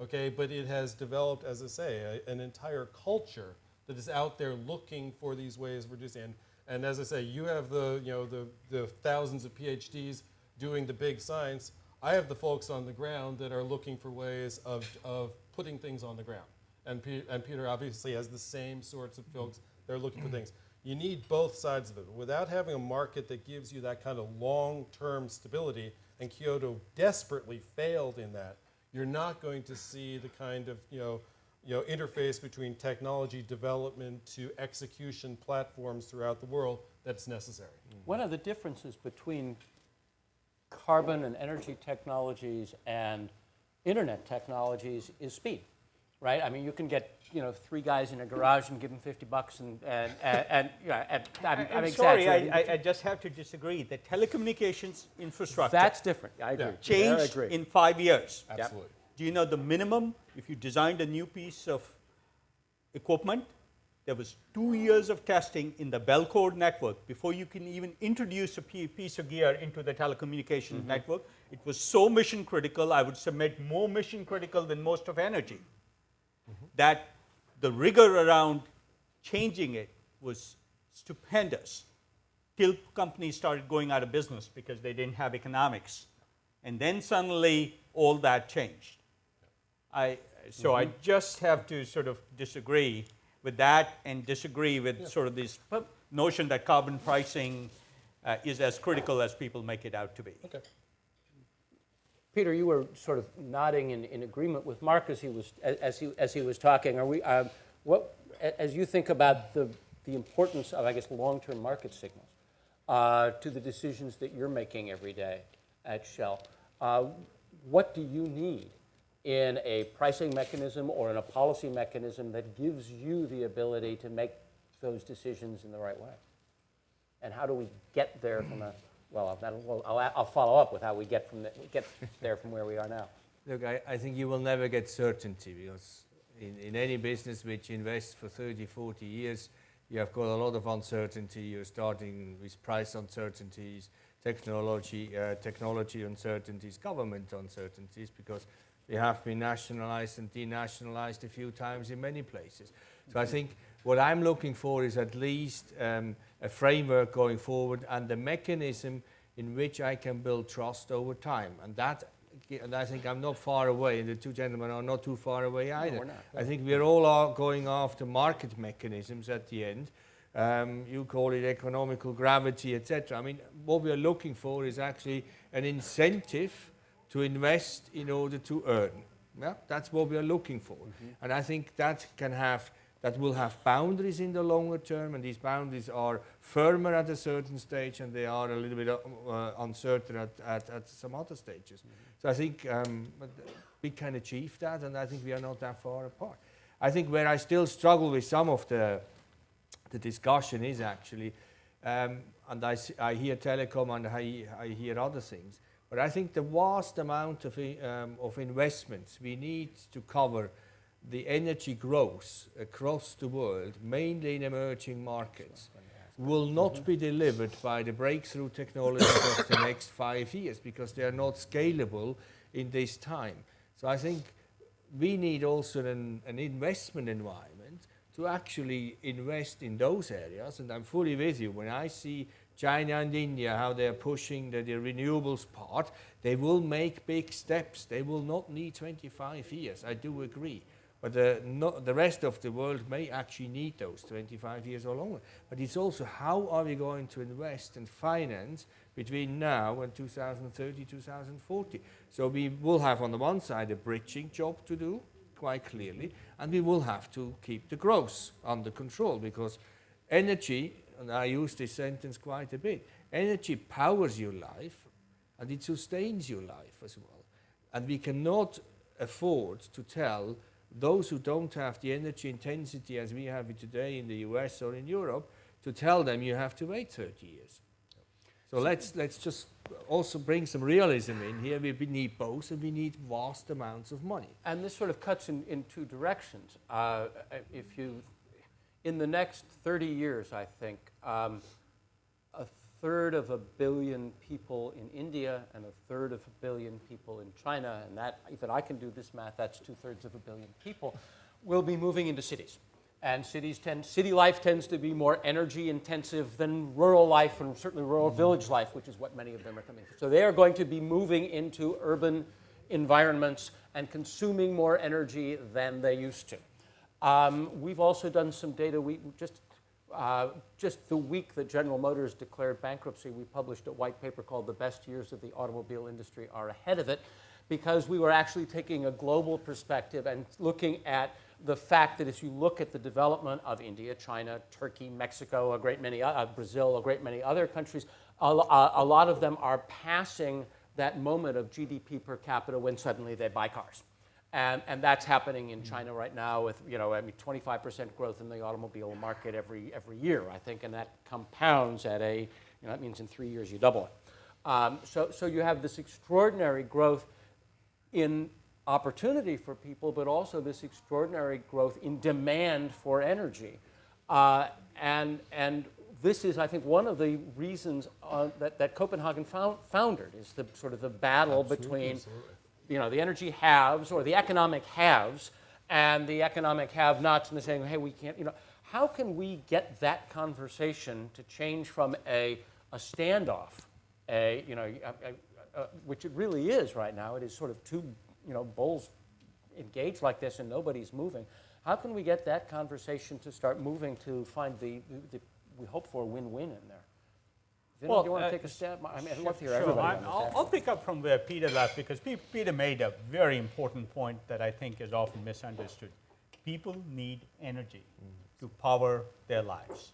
okay, but it has developed, as I say, an entire culture that is out there looking for these ways of reducing. And as I say, you have the thousands of PhDs doing the big science. I have the folks on the ground that are looking for ways of putting things on the ground. And Peter obviously has the same sorts of folks that are looking for things. You need both sides of it. Without having a market that gives you that kind of long-term stability, and Kyoto desperately failed in that, you're not going to see the kind of interface between technology development to execution platforms throughout the world that's necessary. One of the differences between carbon and energy technologies and internet technologies is speed. right? I mean, you can get, 3 guys in a garage and give them $50 I'm I'm sorry, exaggerating. I just have to disagree. The telecommunications infrastructure That's different. I agree. Yeah. changed I agree. in 5 years. Absolutely. Do you know the minimum, if you designed a new piece of equipment, there was 2 years of testing in the bell cord network before you can even introduce a piece of gear into the telecommunications network. It was so mission critical, I would submit more mission critical than most of energy, that the rigor around changing it was stupendous till companies started going out of business because they didn't have economics. And then suddenly all that changed. So I just have to sort of disagree with that and disagree with sort of this notion that carbon pricing is as critical as people make it out to be. Okay. Peter, you were sort of nodding in agreement with Mark as he was talking. Are we as you think about the importance of, I guess, long-term market signals to the decisions that you're making every day at Shell, what do you need in a pricing mechanism or in a policy mechanism that gives you the ability to make those decisions in the right way? And how do we get there from a I'll follow up with how we get there from where we are now. Look, I think you will never get certainty because in any business which invests for 30, 40 years, you have got a lot of uncertainty. You're starting with price uncertainties, technology uncertainties, government uncertainties, because they have been nationalized and denationalized a few times in many places. So I think what I'm looking for is at least a framework going forward and a mechanism in which I can build trust over time. And I think I'm not far away, and the two gentlemen are not too far away either. No, we're not. I think we're all going after market mechanisms at the end. You call it economical gravity, etc. I mean, what we are looking for is actually an incentive to invest in order to earn. Yeah, that's what we are looking for. And I think that will have boundaries in the longer term, and these boundaries are firmer at a certain stage, and they are a little bit uncertain at some other stages. So I think we can achieve that, and I think we are not that far apart. I think where I still struggle with some of the discussion is actually, and I hear telecom and I hear other things, but I think the vast amount of investments we need to cover the energy growth across the world, mainly in emerging markets, will not be delivered by the breakthrough technologies of the next 5 years because they are not scalable in this time. So I think we need also an investment environment to actually invest in those areas, and I'm fully with you. When I see China and India, how they're pushing the renewables part, they will make big steps. They will not need 25 years, I do agree. But the rest of the world may actually need those 25 years or longer. But it's also how are we going to invest and finance between now and 2030, 2040. So we will have on the one side a bridging job to do, quite clearly, and we will have to keep the growth under control because energy, and I use this sentence quite a bit, energy powers your life and it sustains your life as well. And we cannot afford to tell those who don't have the energy intensity as we have it today in the US or in Europe, to tell them you have to wait 30 years. So let's just also bring some realism in here. We need both, and we need vast amounts of money. And this sort of cuts in two directions. In the next 30 years, I think, 1/3 of a billion people in India and 1/3 of a billion people in China, and that, if I can do this math, that's 2/3 of a billion people, will be moving into cities. And city life tends to be more energy intensive than rural life, and certainly rural village life, which is what many of them are coming from. So they are going to be moving into urban environments and consuming more energy than they used to. We've also done some data. We just the week that General Motors declared bankruptcy, we published a white paper called "The Best Years of the Automobile Industry Are Ahead of It," because we were actually taking a global perspective and looking at the fact that if you look at the development of India, China, Turkey, Mexico, Brazil, a great many other countries, a lot of them are passing that moment of GDP per capita when suddenly they buy cars. And that's happening in China right now with, 25% growth in the automobile market every year, I think, and that compounds at that means in 3 years you double it. So you have this extraordinary growth in opportunity for people, but also this extraordinary growth in demand for energy. And this is, I think, one of the reasons that Copenhagen foundered, is the sort of the battle between the energy haves or the economic haves and the economic have-nots, and they're saying, hey, we can't, how can we get that conversation to change from a standoff, which it really is right now. It is sort of two, bulls engaged like this and nobody's moving. How can we get that conversation to start moving to find the we hope for win-win in there? Do you want to take a stab? I mean, I'd love to hear everybody on this. I'll pick up from where Peter left, because Peter made a very important point that I think is often misunderstood. People need energy to power their lives.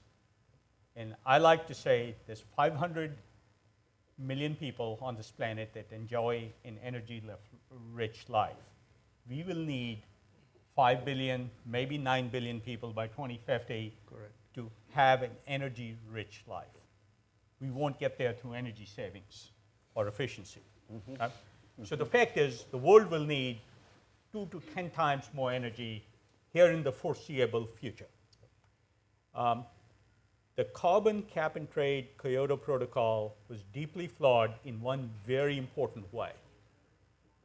And I like to say there's 500 million people on this planet that enjoy an energy-rich life. We will need 5 billion, maybe 9 billion people by 2050 to have an energy-rich life. We won't get there through energy savings or efficiency. So the fact is, the world will need 2 to 10 times more energy here in the foreseeable future. The carbon cap and trade Kyoto Protocol was deeply flawed in one very important way.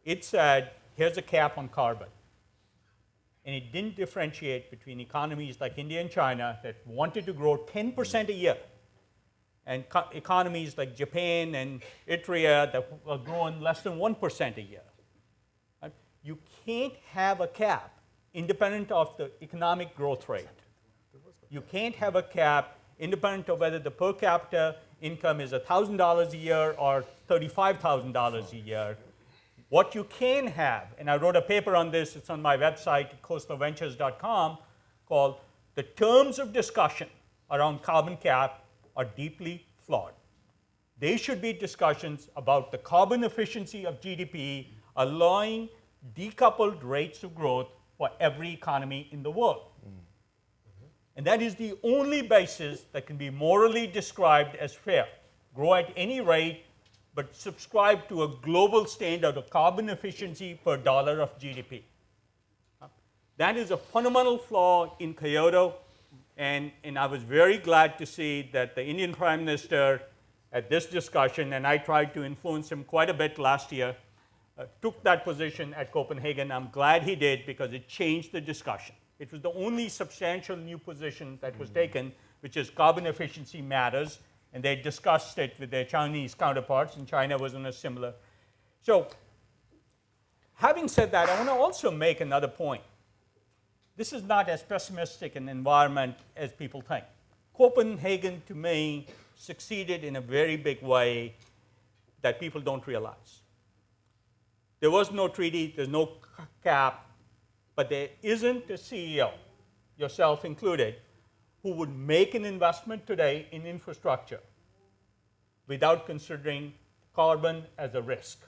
It said, here's a cap on carbon. And it didn't differentiate between economies like India and China that wanted to grow 10% a year, and economies like Japan and Eritrea that are growing less than 1% a year. You can't have a cap independent of the economic growth rate. You can't have a cap independent of whether the per capita income is $1,000 a year or $35,000 a year. What you can have, and I wrote a paper on this, it's on my website, coastalventures.com, called "The Terms of Discussion Around Carbon Cap Are Deeply Flawed." They should be discussions about the carbon efficiency of GDP, allowing decoupled rates of growth for every economy in the world. And that is the only basis that can be morally described as fair. Grow at any rate, but subscribe to a global standard of carbon efficiency per dollar of GDP. That is a fundamental flaw in Kyoto, and I was very glad to see that the Indian Prime Minister at this discussion, and I tried to influence him quite a bit last year, took that position at Copenhagen. I'm glad he did, because it changed the discussion. It was the only substantial new position that was taken, which is carbon efficiency matters. And they discussed it with their Chinese counterparts, and China was in a similar. So, having said that, I want to also make another point. This is not as pessimistic an environment as people think. Copenhagen, to me, succeeded in a very big way that people don't realize. There was no treaty, there's no cap, but there isn't a CEO, yourself included, who would make an investment today in infrastructure without considering carbon as a risk.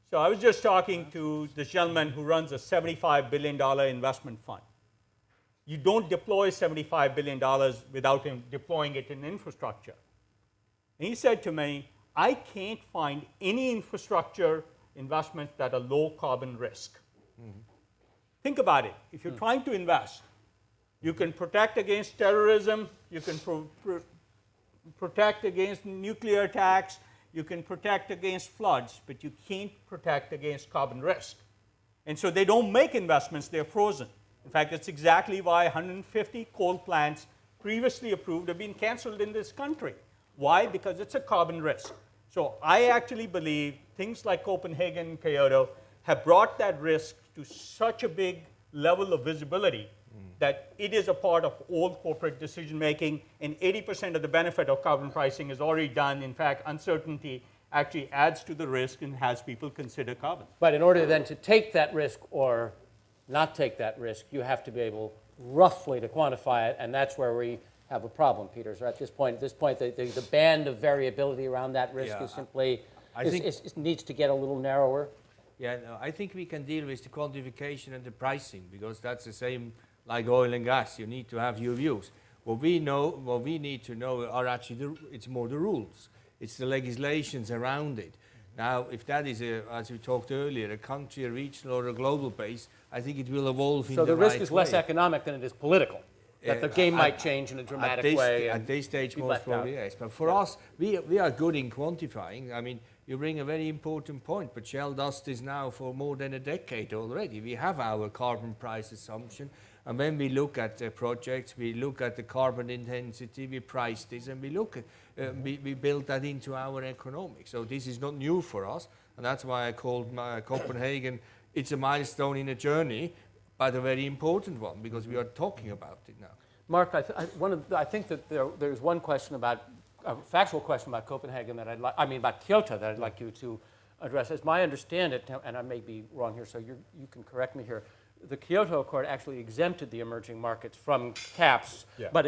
So I was just talking to this gentleman who runs a $75 billion investment fund. You don't deploy $75 billion without him deploying it in infrastructure. And he said to me, I can't find any infrastructure investments that are low carbon risk. Think about it. If you're trying to invest, you can protect against terrorism, you can protect against nuclear attacks, you can protect against floods, but you can't protect against carbon risk. And so they don't make investments, they're frozen. In fact, that's exactly why 150 coal plants previously approved have been canceled in this country. Why? Because it's a carbon risk. So I actually believe things like Copenhagen and Kyoto have brought that risk to such a big level of visibility that it is a part of all corporate decision making, and 80% of the benefit of carbon pricing is already done. In fact, uncertainty actually adds to the risk and has people consider carbon. But in order then to take that risk or not take that risk, you have to be able roughly to quantify it, and that's where we have a problem, Peter. So at this point, the band of variability around that risk is simply, needs to get a little narrower. Yeah, no, I think we can deal with the quantification and the pricing, because that's the same like oil and gas. You need to have your views. What we need to know are actually it's more the rules. It's the legislations around it. Now, if that is, as we talked earlier, a country, a regional or a global base, I think it will evolve in the right way. So the risk is less economic than it is political, that the game might change in a dramatic way. At this stage, most probably, yes. But for us, we are good in quantifying. I mean, you bring a very important point, but shell dust is now for more than a decade already. We have our carbon price assumption, and when we look at projects, we look at the carbon intensity, we price this, and we look at, we build that into our economics. So this is not new for us, and that's why I called Copenhagen, it's a milestone in a journey, but a very important one, because we are talking about it now. Mark, I think that there's one question about, a factual question about Copenhagen that about Kyoto that I'd like you to address. As I understand it, and I may be wrong here, so you can correct me here, the Kyoto Accord actually exempted the emerging markets from caps, but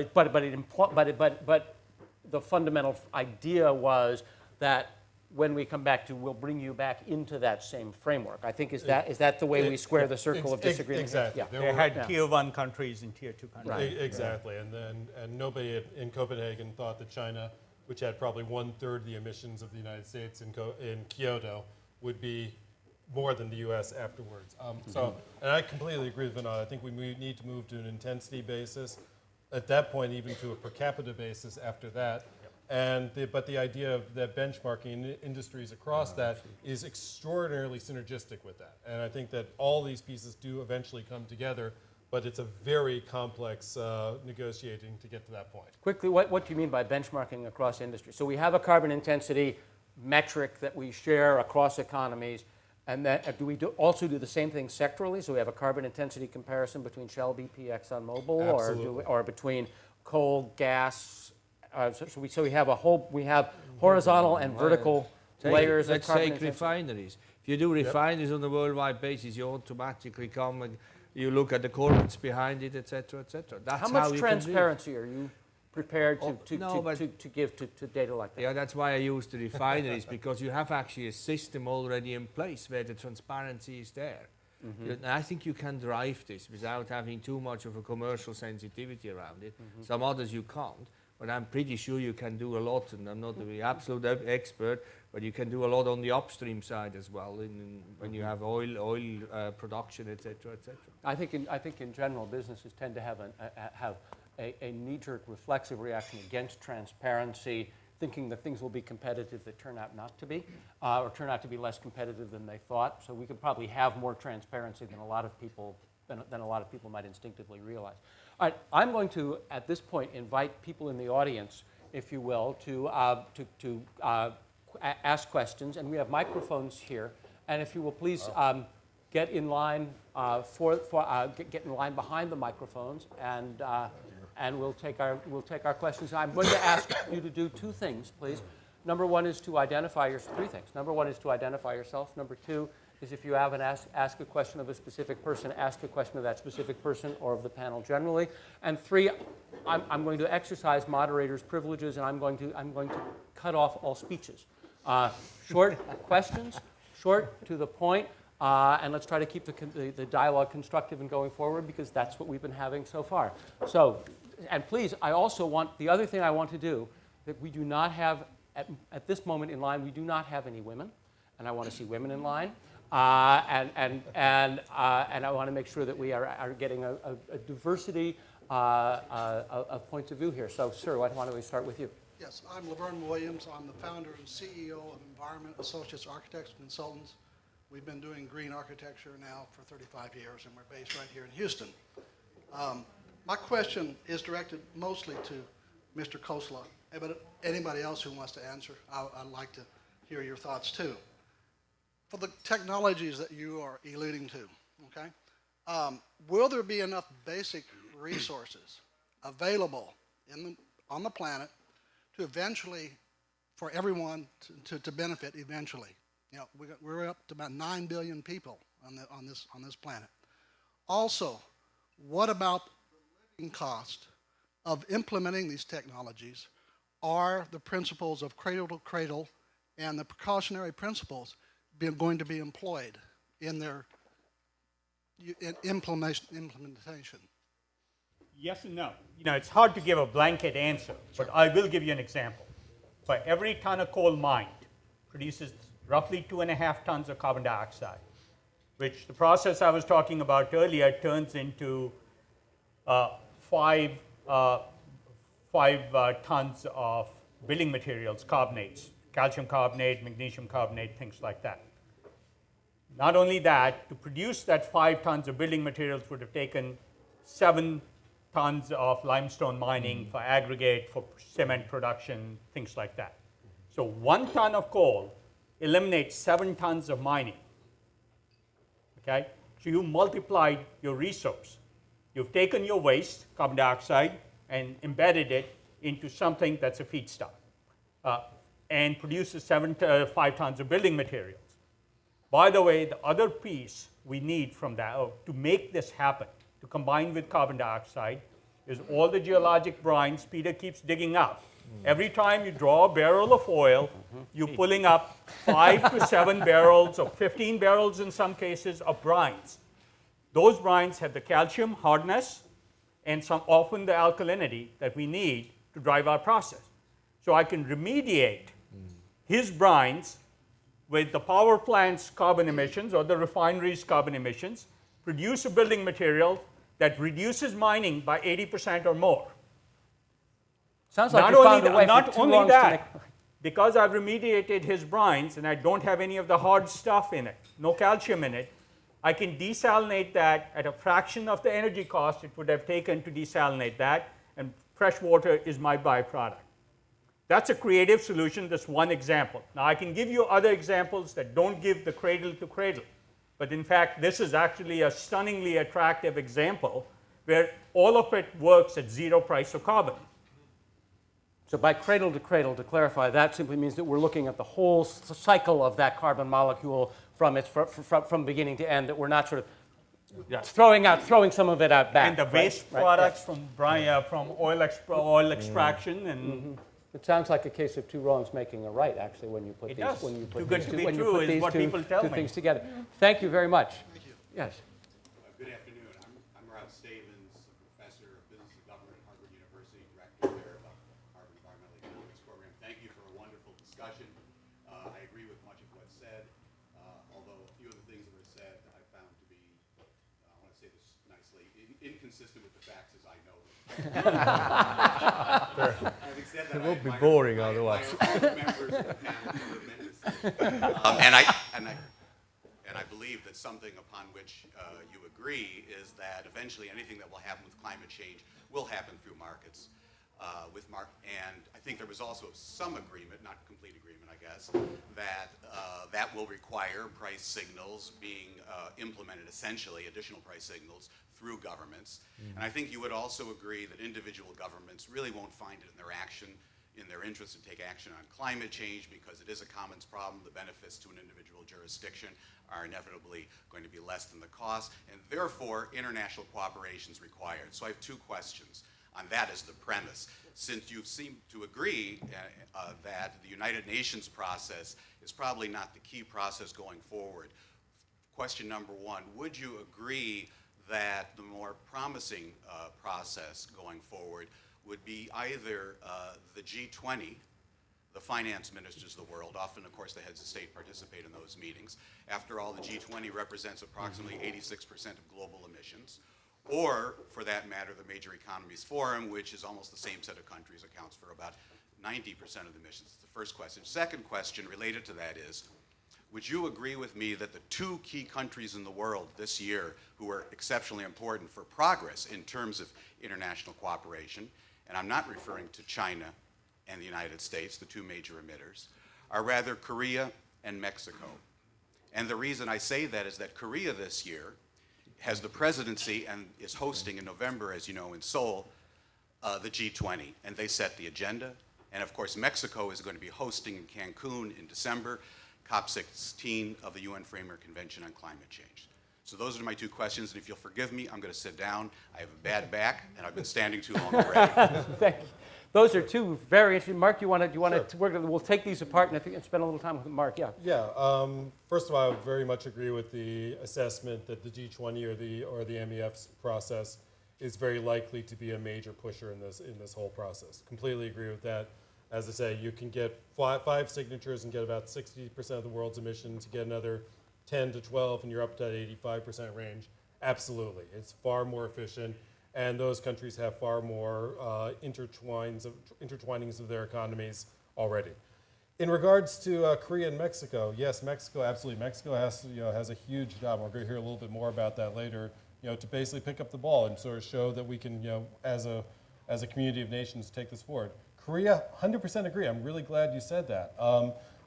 the fundamental idea was that when we come back to, we'll bring you back into that same framework. I think, is that the way we square the circle of disagreement? Exactly. Yeah. They had tier 1 countries and tier 2 countries. Right. Exactly, and nobody in Copenhagen thought that China, which had probably 1/3 the emissions of the United States in Kyoto, would be more than the U.S. afterwards. And I completely agree with Vinod. I think we need to move to an intensity basis. At that point, even to a per capita basis after that. But the idea of that benchmarking industries across that is extraordinarily synergistic with that. And I think that all these pieces do eventually come together, but it's a very complex negotiating to get to that point. Quickly, what do you mean by benchmarking across industries? So we have a carbon intensity metric that we share across economies, and then do we also do the same thing sectorally? So we have a carbon intensity comparison between Shell, BP, ExxonMobil, or between coal, gas. So we have horizontal and vertical layers of carbon intensity. Let's take refineries. If you do refineries on a worldwide basis, you automatically come and you look at the corporates behind it, etc., etc. That's how much transparency are you prepared to give to data like that? Yeah, that's why I use the refineries, because you have actually a system already in place where the transparency is there. And I think you can drive this without having too much of a commercial sensitivity around it. Some others you can't, but I'm pretty sure you can do a lot, and I'm not the absolute expert, but you can do a lot on the upstream side as well, when you have oil production, etc., etc. I think in general, businesses tend to have a knee-jerk reflexive reaction against transparency, thinking that things will be competitive that turn out not to be, or turn out to be less competitive than they thought. So we could probably have more transparency than a lot of people might instinctively realize. All right, I'm going to, at this point, invite people in the audience, if you will, to ask questions, and we have microphones here. And if you will please get in line get in line behind the microphones, and we'll take our questions. I'm going to ask you to do two things, please. Number one is to identify three things. Number one is to identify yourself. Number two is, if you have ask a question of a specific person, ask a question of that specific person or of the panel generally. And three, I'm going to exercise moderator's privileges, and I'm going to cut off all speeches. Short questions, short to the point, and let's try to keep the dialogue constructive and going forward, because that's what we've been having so far. So, and please, I also want, the other thing I want to do, that we do not have, at this moment in line, we do not have any women, and I want to see women in line. And I want to make sure that we are getting a diversity of points of view here. So, sir, why don't we start with you? Yes, I'm Laverne Williams. I'm the founder and CEO of Environment Associates Architects and Consultants. We've been doing green architecture now for 35 years, and we're based right here in Houston. My question is directed mostly to Mr. Khosla, but anybody else who wants to answer, I'd like to hear your thoughts too. For the technologies that you are alluding to, okay, will there be enough basic resources available on the planet to eventually, for everyone to benefit eventually? You know, we're up to about 9 billion people on this planet. Also, what about the living cost of implementing these technologies? Are the principles of cradle to cradle and the precautionary principles going to be employed in their implementation? Yes and no. You know, it's hard to give a blanket answer, but I will give you an example. For every ton of coal mined, produces roughly 2.5 tons of carbon dioxide, which the process I was talking about earlier turns into 5 tons of building materials, carbonates, calcium carbonate, magnesium carbonate, things like that. Not only that, to produce that 5 tons of building materials would have taken 7 tons of limestone mining for aggregate, for cement production, things like that. So 1 ton of coal eliminates 7 tons of mining. Okay? So you multiplied your resource. You've taken your waste, carbon dioxide, and embedded it into something that's a feedstock and produces 5 tons of building materials. By the way, the other piece we need from that, to make this happen, to combine with carbon dioxide, is all the geologic brines Peter keeps digging up. Every time you draw a barrel of oil, you're pulling up 5 to 7 barrels or 15 barrels in some cases of brines. Those brines have the calcium hardness and often the alkalinity that we need to drive our process. So I can remediate his brines with the power plant's carbon emissions or the refinery's carbon emissions, produce a building material that reduces mining by 80% or more. Sounds like you found a way for not two only lungs to make... that, because I've remediated his brines and I don't have any of the hard stuff in it, no calcium in it, I can desalinate that at a fraction of the energy cost it would have taken to desalinate that, and fresh water is my byproduct. That's a creative solution, that's one example. Now I can give you other examples that don't give the cradle to cradle, but in fact this is actually a stunningly attractive example where all of it works at 0 price of carbon. So by cradle, to clarify, that simply means that we're looking at the whole cycle of that carbon molecule from beginning to end, that we're not sort of throwing some of it out back. And the waste products from oil extraction and... It sounds like a case of 2 wrongs making a right, actually, when you put It these, does. when you put Too good these, to be when you true put is these what two, people tell two me. things together. Thank you very much. Thank you. Yes. Good afternoon. I'm Rob Stavens, a professor of business and government at Harvard University, director there of the Harvard Environmental Economics program. Thank you for a wonderful discussion. I agree with much of what's said, although a few of the things that were said I found to be, I want to say this nicely, inconsistent with the facts as I know them. Having said that, It will be boring otherwise. Members of the panel for tremendous. And I believe that something upon which you agree is that eventually anything that will happen with climate change will happen through markets. And I think there was also some agreement, not complete agreement, I guess, that that will require price signals being implemented, essentially additional price signals through governments. And I think you would also agree that individual governments really won't find it in their interest to take action on climate change because it is a commons problem. The benefits to an individual jurisdiction are inevitably going to be less than the cost, and therefore international cooperation is required. So I have 2 questions on that as the premise. Since you seem to agree that the United Nations process is probably not the key process going forward, question number 1, would you agree that the more promising process going forward would be either the G20, the finance ministers of the world, often, of course, the heads of state participate in those meetings. After all, the G20 represents approximately 86% of global emissions, or, for that matter, the Major Economies Forum, which is almost the same set of countries, accounts for about 90% of the emissions. That's the first question. Second question related to that is, would you agree with me that the 2 key countries in the world this year who are exceptionally important for progress in terms of international cooperation, and I'm not referring to China and the United States, the 2 major emitters, are rather Korea and Mexico? And the reason I say that is that Korea this year has the presidency and is hosting in November, as you know, in Seoul, the G20, and they set the agenda. And of course, Mexico is going to be hosting in Cancun in December, COP15 of the UN Framework Convention on Climate Change. So those are my 2 questions, and if you'll forgive me, I'm going to sit down. I have a bad back, and I've been standing too long already. those are two very interesting. Mark, we'll take these apart and spend a little time with Mark. Yeah. Yeah. First of all, I would very much agree with the assessment that the G20 or the MEF's process is very likely to be a major pusher in this whole process. Completely agree with that. As I say, you can get five signatures and get about 60% of the world's emissions. You get another 10 to 12, and you're up to that 85% range. Absolutely, it's far more efficient. And those countries have far more intertwinings of their economies already. In regards to Korea and Mexico, yes, Mexico, absolutely. Mexico has a huge job. We're going to hear a little bit more about that later. To basically pick up the ball and sort of show that we can, as a community of nations, take this forward. Korea, 100% agree. I'm really glad you said that.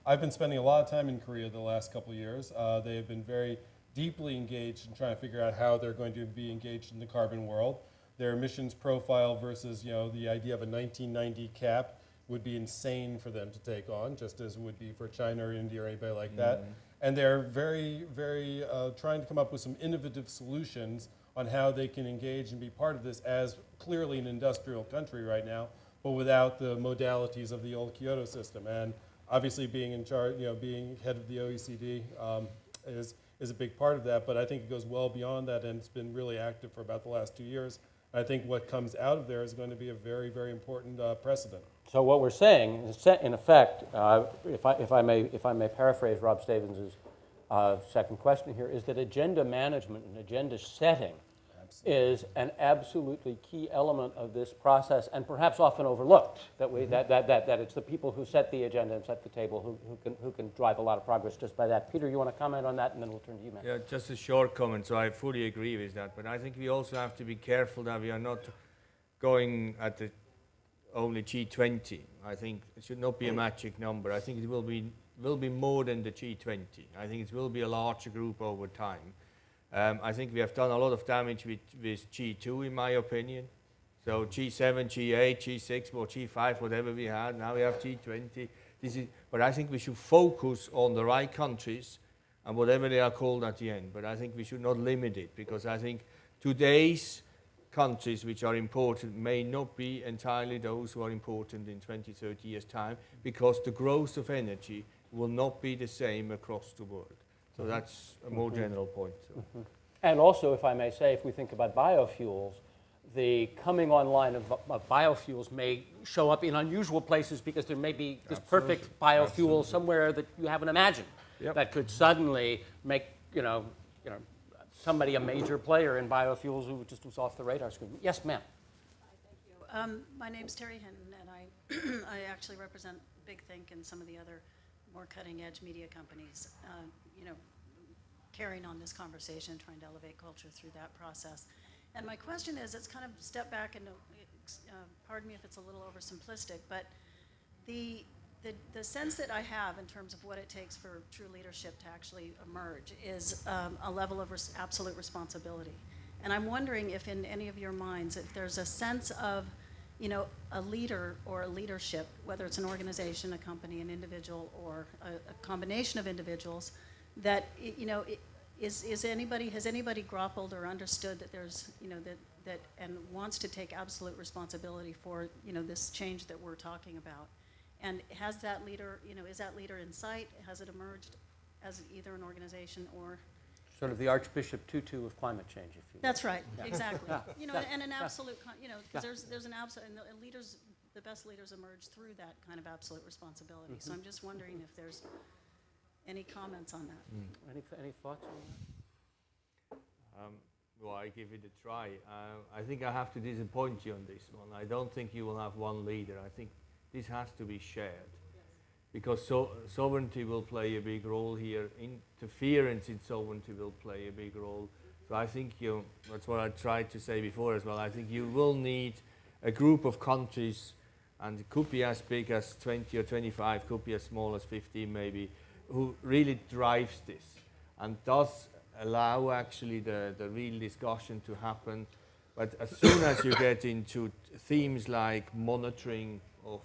I've been spending a lot of time in Korea the last couple of years. They have been very deeply engaged in trying to figure out how they're going to be engaged in the carbon world. Their emissions profile versus the idea of a 1990 cap would be insane for them to take on, just as it would be for China or India or anybody like that. And they're very, very trying to come up with some innovative solutions on how they can engage and be part of this as clearly an industrial country right now, but without the modalities of the old Kyoto system. And obviously being in charge, being head of the OECD is a big part of that, but I think it goes well beyond that, and it's been really active for about the last 2 years. I think what comes out of there is going to be a very, very important precedent. So what we're saying is, in effect, if I may paraphrase Rob Stavens' second question here, is that agenda management and agenda setting is an absolutely key element of this process, and perhaps often overlooked. That it's the people who set the agenda and set the table who can drive a lot of progress just by that. Peter, you want to comment on that, and then we'll turn to you, Matt. Yeah, just a short comment. So I fully agree with that, but I think we also have to be careful that we are not going at the only G20. I think it should not be a magic number. I think it will be more than the G20. I think it will be a larger group over time. I think we have done a lot of damage with G2, in my opinion. So G7, G8, G6, or G5, whatever we had. Now we have G20. But I think we should focus on the right countries and whatever they are called at the end. But I think we should not limit it, because I think today's countries which are important may not be entirely those who are important in 20, 30 years' time, because the growth of energy will not be the same across the world. So that's a more general point. So. And also, if I may say, if we think about biofuels, the coming online of biofuels may show up in unusual places, because there may be this perfect biofuel somewhere that you haven't imagined that could suddenly make somebody a major player in biofuels who just was off the radar screen. Yes, ma'am. Hi, thank you. My name's Terry Hinton, and I actually represent Big Think and some of the other more cutting-edge media companies, carrying on this conversation, trying to elevate culture through that process. And my question is, it's kind of step back and pardon me if it's a little oversimplistic, but the sense that I have in terms of what it takes for true leadership to actually emerge is a level of absolute responsibility. And I'm wondering if in any of your minds, if there's a sense of a leader or a leadership, whether it's an organization, a company, an individual, or a combination of individuals, that has anybody grappled or understood that there's that and wants to take absolute responsibility for this change that we're talking about, and has that leader is that leader in sight? Has it emerged as either an organization or Sort of the Archbishop Tutu of climate change, if you will. That's right, exactly. And an absolute, because there's an absolute, and leaders, the best leaders emerge through that kind of absolute responsibility. So I'm just wondering if there's any comments on that. Any thoughts on that? Well, I give it a try. I think I have to disappoint you on this one. I don't think you will have one leader. I think this has to be shared. Because sovereignty will play a big role here. Interference in sovereignty will play a big role. So I think that's what I tried to say before as well. I think you will need a group of countries, and it could be as big as 20 or 25, could be as small as 15 maybe, who really drives this and does allow actually the real discussion to happen. But as soon as you get into themes like monitoring of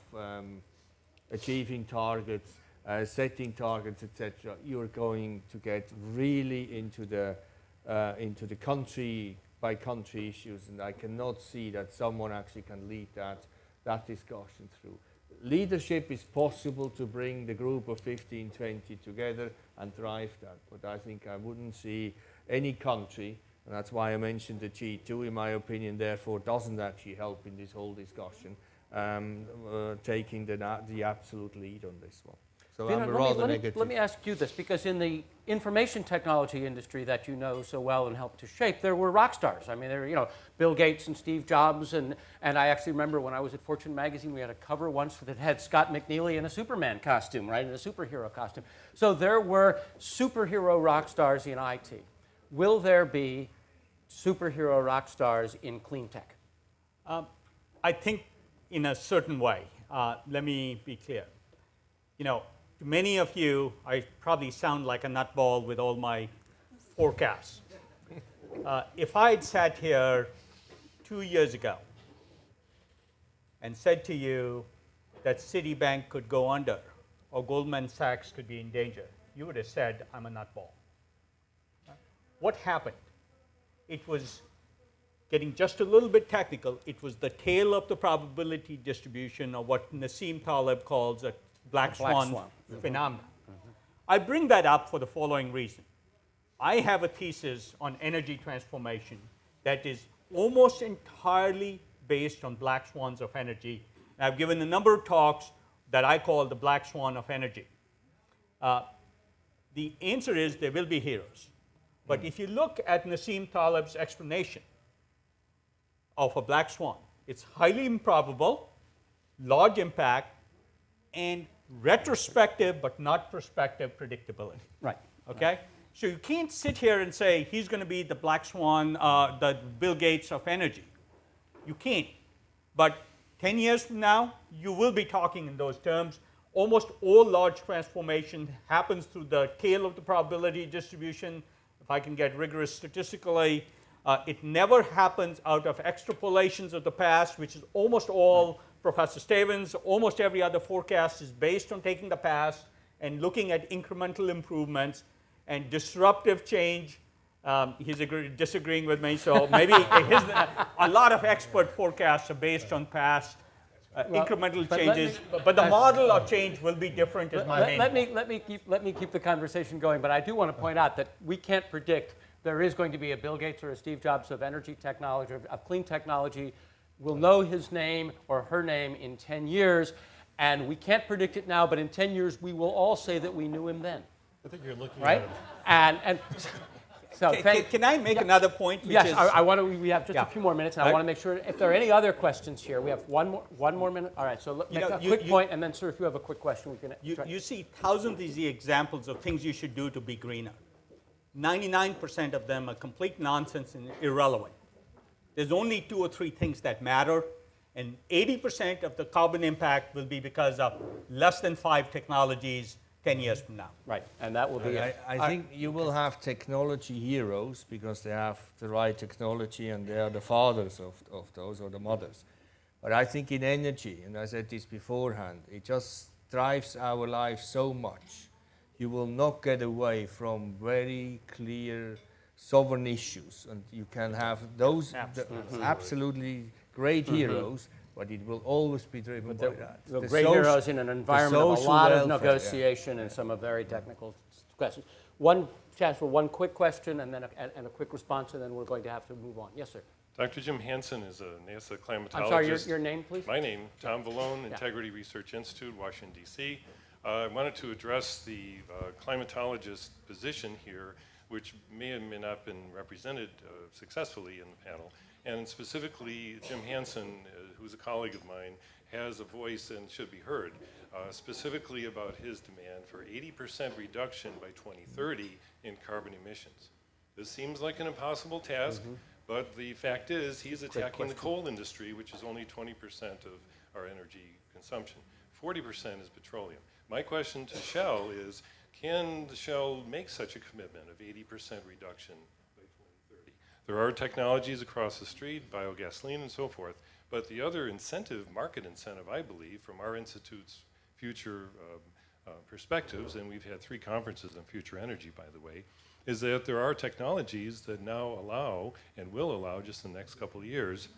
achieving targets, setting targets, etc., you're going to get really into the country by country issues, and I cannot see that someone actually can lead that that discussion through. Leadership is possible to bring the group of 15, 20 together and drive that. But I think I wouldn't see any country, and that's why I mentioned the G2, in my opinion, therefore doesn't actually help in this whole discussion, taking the absolute lead on this one. So Vina, I'm rather negative. let me ask you this, because in the information technology industry that you know so well and helped to shape, there were rock stars. I mean, there were, Bill Gates and Steve Jobs, and I actually remember when I was at Fortune magazine, we had a cover once that had Scott McNeely in a Superman costume, right, in a superhero costume. So there were superhero rock stars in IT. Will there be superhero rock stars in clean tech? I think in a certain way. Let me be clear. To many of you, I probably sound like a nutball with all my forecasts. If I had sat here 2 years ago and said to you that Citibank could go under or Goldman Sachs could be in danger, you would have said, I'm a nutball. What happened? It was getting just a little bit technical. It was the tail of the probability distribution, or what Nassim Taleb calls a black swan phenomenon. I bring that up for the following reason. I have a thesis on energy transformation that is almost entirely based on black swans of energy. And I've given a number of talks that I call the black swan of energy. The answer is there will be heroes. But if you look at Nassim Taleb's explanation of a black swan, it's highly improbable, large impact, and retrospective but not prospective predictability. Right. Okay? So you can't sit here and say he's going to be the black swan, the Bill Gates of energy. You can't. But 10 years from now, you will be talking in those terms. Almost all large transformation happens through the tail of the probability distribution. If I can get rigorous statistically, it never happens out of extrapolations of the past, which is almost all Professor Stevens, almost every other forecast is based on taking the past and looking at incremental improvements and disruptive change. He's disagreeing with me, so maybe a lot of expert forecasts are based on past incremental changes, but the model of change will be different. Is my main point. Let me keep the conversation going, but I do want to point out that we can't predict there is going to be a Bill Gates or a Steve Jobs of energy technology, of clean technology. We'll know his name or her name in 10 years, and we can't predict it now, but in 10 years we will all say that we knew him then. I think you're looking right? at And so can I make another point? Which yes, is, I want to. We have just a few more minutes, and I want to make sure if there are any other questions here. We have one more minute. All right. So make a quick point, and then, sir, if you have a quick question, we can. You see thousands of these examples of things you should do to be greener. 99% of them are complete nonsense and irrelevant. There's only 2 or 3 things that matter, and 80% of the carbon impact will be because of less than 5 technologies 10 years from now. Right, and that will be. I think you will have technology heroes because they have the right technology and they are the fathers of those or the mothers. But I think in energy, and I said this beforehand, it just drives our life so much. You will not get away from very clear sovereign issues, and you can have those absolutely great heroes, but it will always be driven by that. The great heroes in an environment of a lot of negotiation and some very technical questions. One chance for one quick question and then a quick response, and then we're going to have to move on. Yes, sir. Dr. Jim Hansen is a NASA climatologist. I'm sorry, your name, please? My name, Tom Vallone, Integrity Research Institute, Washington, D.C. I wanted to address the climatologist position here, which may have not been represented successfully in the panel. And specifically, Jim Hansen, who's a colleague of mine, has a voice and should be heard, specifically about his demand for 80% reduction by 2030 in carbon emissions. This seems like an impossible task, but the fact is he's attacking the coal industry, which is only 20% of our energy consumption. 40% is petroleum. My question to Shell is, can the Shell make such a commitment of 80% reduction by 2030? There are technologies across the street, biogasoline and so forth, but the other incentive, market incentive, I believe, from our Institute's future perspectives, and we've had 3 conferences on future energy, by the way, is that there are technologies that now allow, and will allow just in the next couple of years,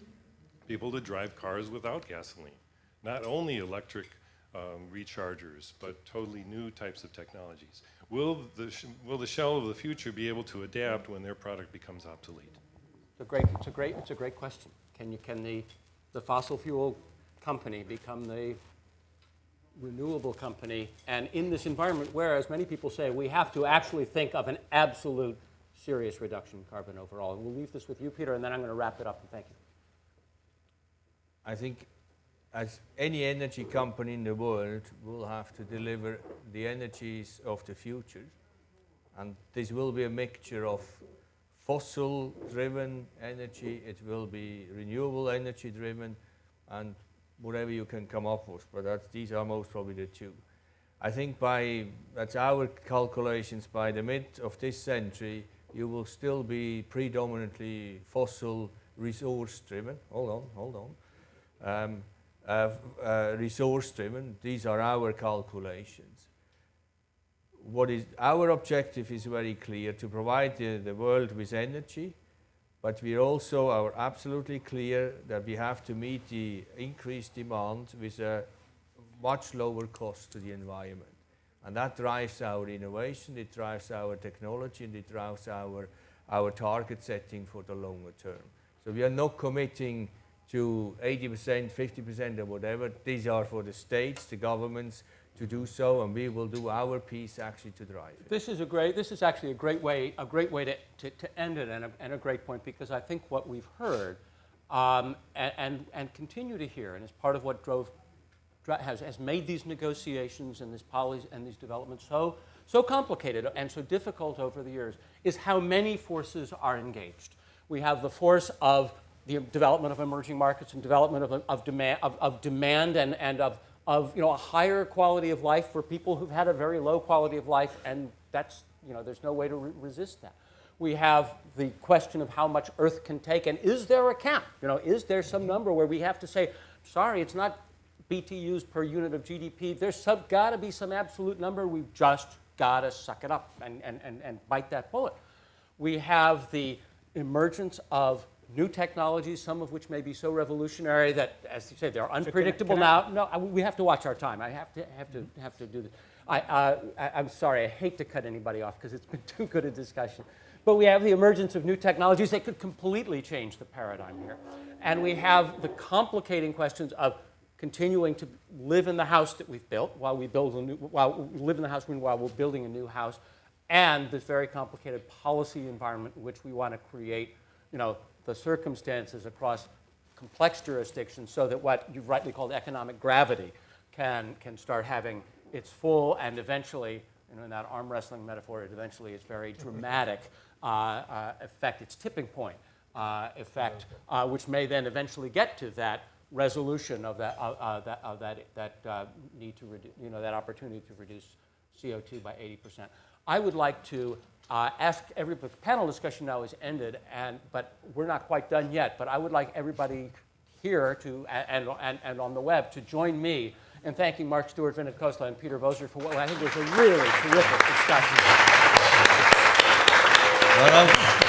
people to drive cars without gasoline. not only electric rechargers, but totally new types of technologies. Will the Shell of the future be able to adapt when their product becomes obsolete? It's a great question. Can the fossil fuel company become the renewable company? And in this environment where, as many people say, we have to actually think of an absolute serious reduction in carbon overall. And we'll leave this with you, Peter, and then I'm going to wrap it up, and thank you. I think as any energy company in the world will have to deliver the energies of the future. And this will be a mixture of fossil-driven energy, it will be renewable energy-driven, and whatever you can come up with. But these are most probably the two. I think that's our calculations, by the mid of this century, you will still be predominantly fossil resource-driven. Hold on. Resource-driven. These are our calculations. What is our objective is very clear, to provide the world with energy, but we also are absolutely clear that we have to meet the increased demand with a much lower cost to the environment. And that drives our innovation, it drives our technology, and it drives our target setting for the longer term. So we are not committing to 80%, 50%, or whatever. These are for the states, the governments, to do so, and we will do our piece actually to drive it. This is actually a great way to end it, and a great point, because I think what we've heard and continue to hear, and is part of what has made these negotiations and this policy and these developments so complicated and so difficult over the years, is how many forces are engaged. We have the force of the development of emerging markets and development of demand and of a higher quality of life for people who've had a very low quality of life, and that's, there's no way to resist that. We have the question of how much Earth can take, and is there a cap? Is there some number where we have to say, sorry, it's not BTUs per unit of GDP. There's got to be some absolute number. We've just got to suck it up and bite that bullet. We have the emergence of new technologies, some of which may be so revolutionary that, as you say, they're unpredictable now. No, we have to watch our time. I have to do this. I'm sorry, I hate to cut anybody off because it's been too good a discussion. But we have the emergence of new technologies that could completely change the paradigm here. And we have the complicating questions of continuing to live in the house that we've built while we're building a new house, and this very complicated policy environment in which we want to create, the circumstances across complex jurisdictions so that what you've rightly called economic gravity can start having its full and eventually, in that arm wrestling metaphor, its very dramatic effect, its tipping point effect, which may then eventually get to that resolution of that need to reduce, that opportunity to reduce CO2 by 80%. I would like to ask everybody. The panel discussion now is ended, but we're not quite done yet. But I would like everybody here and on the web to join me in thanking Mark Stewart, Vinit Khosla, and Peter Voser for what I think was a really terrific discussion. Well,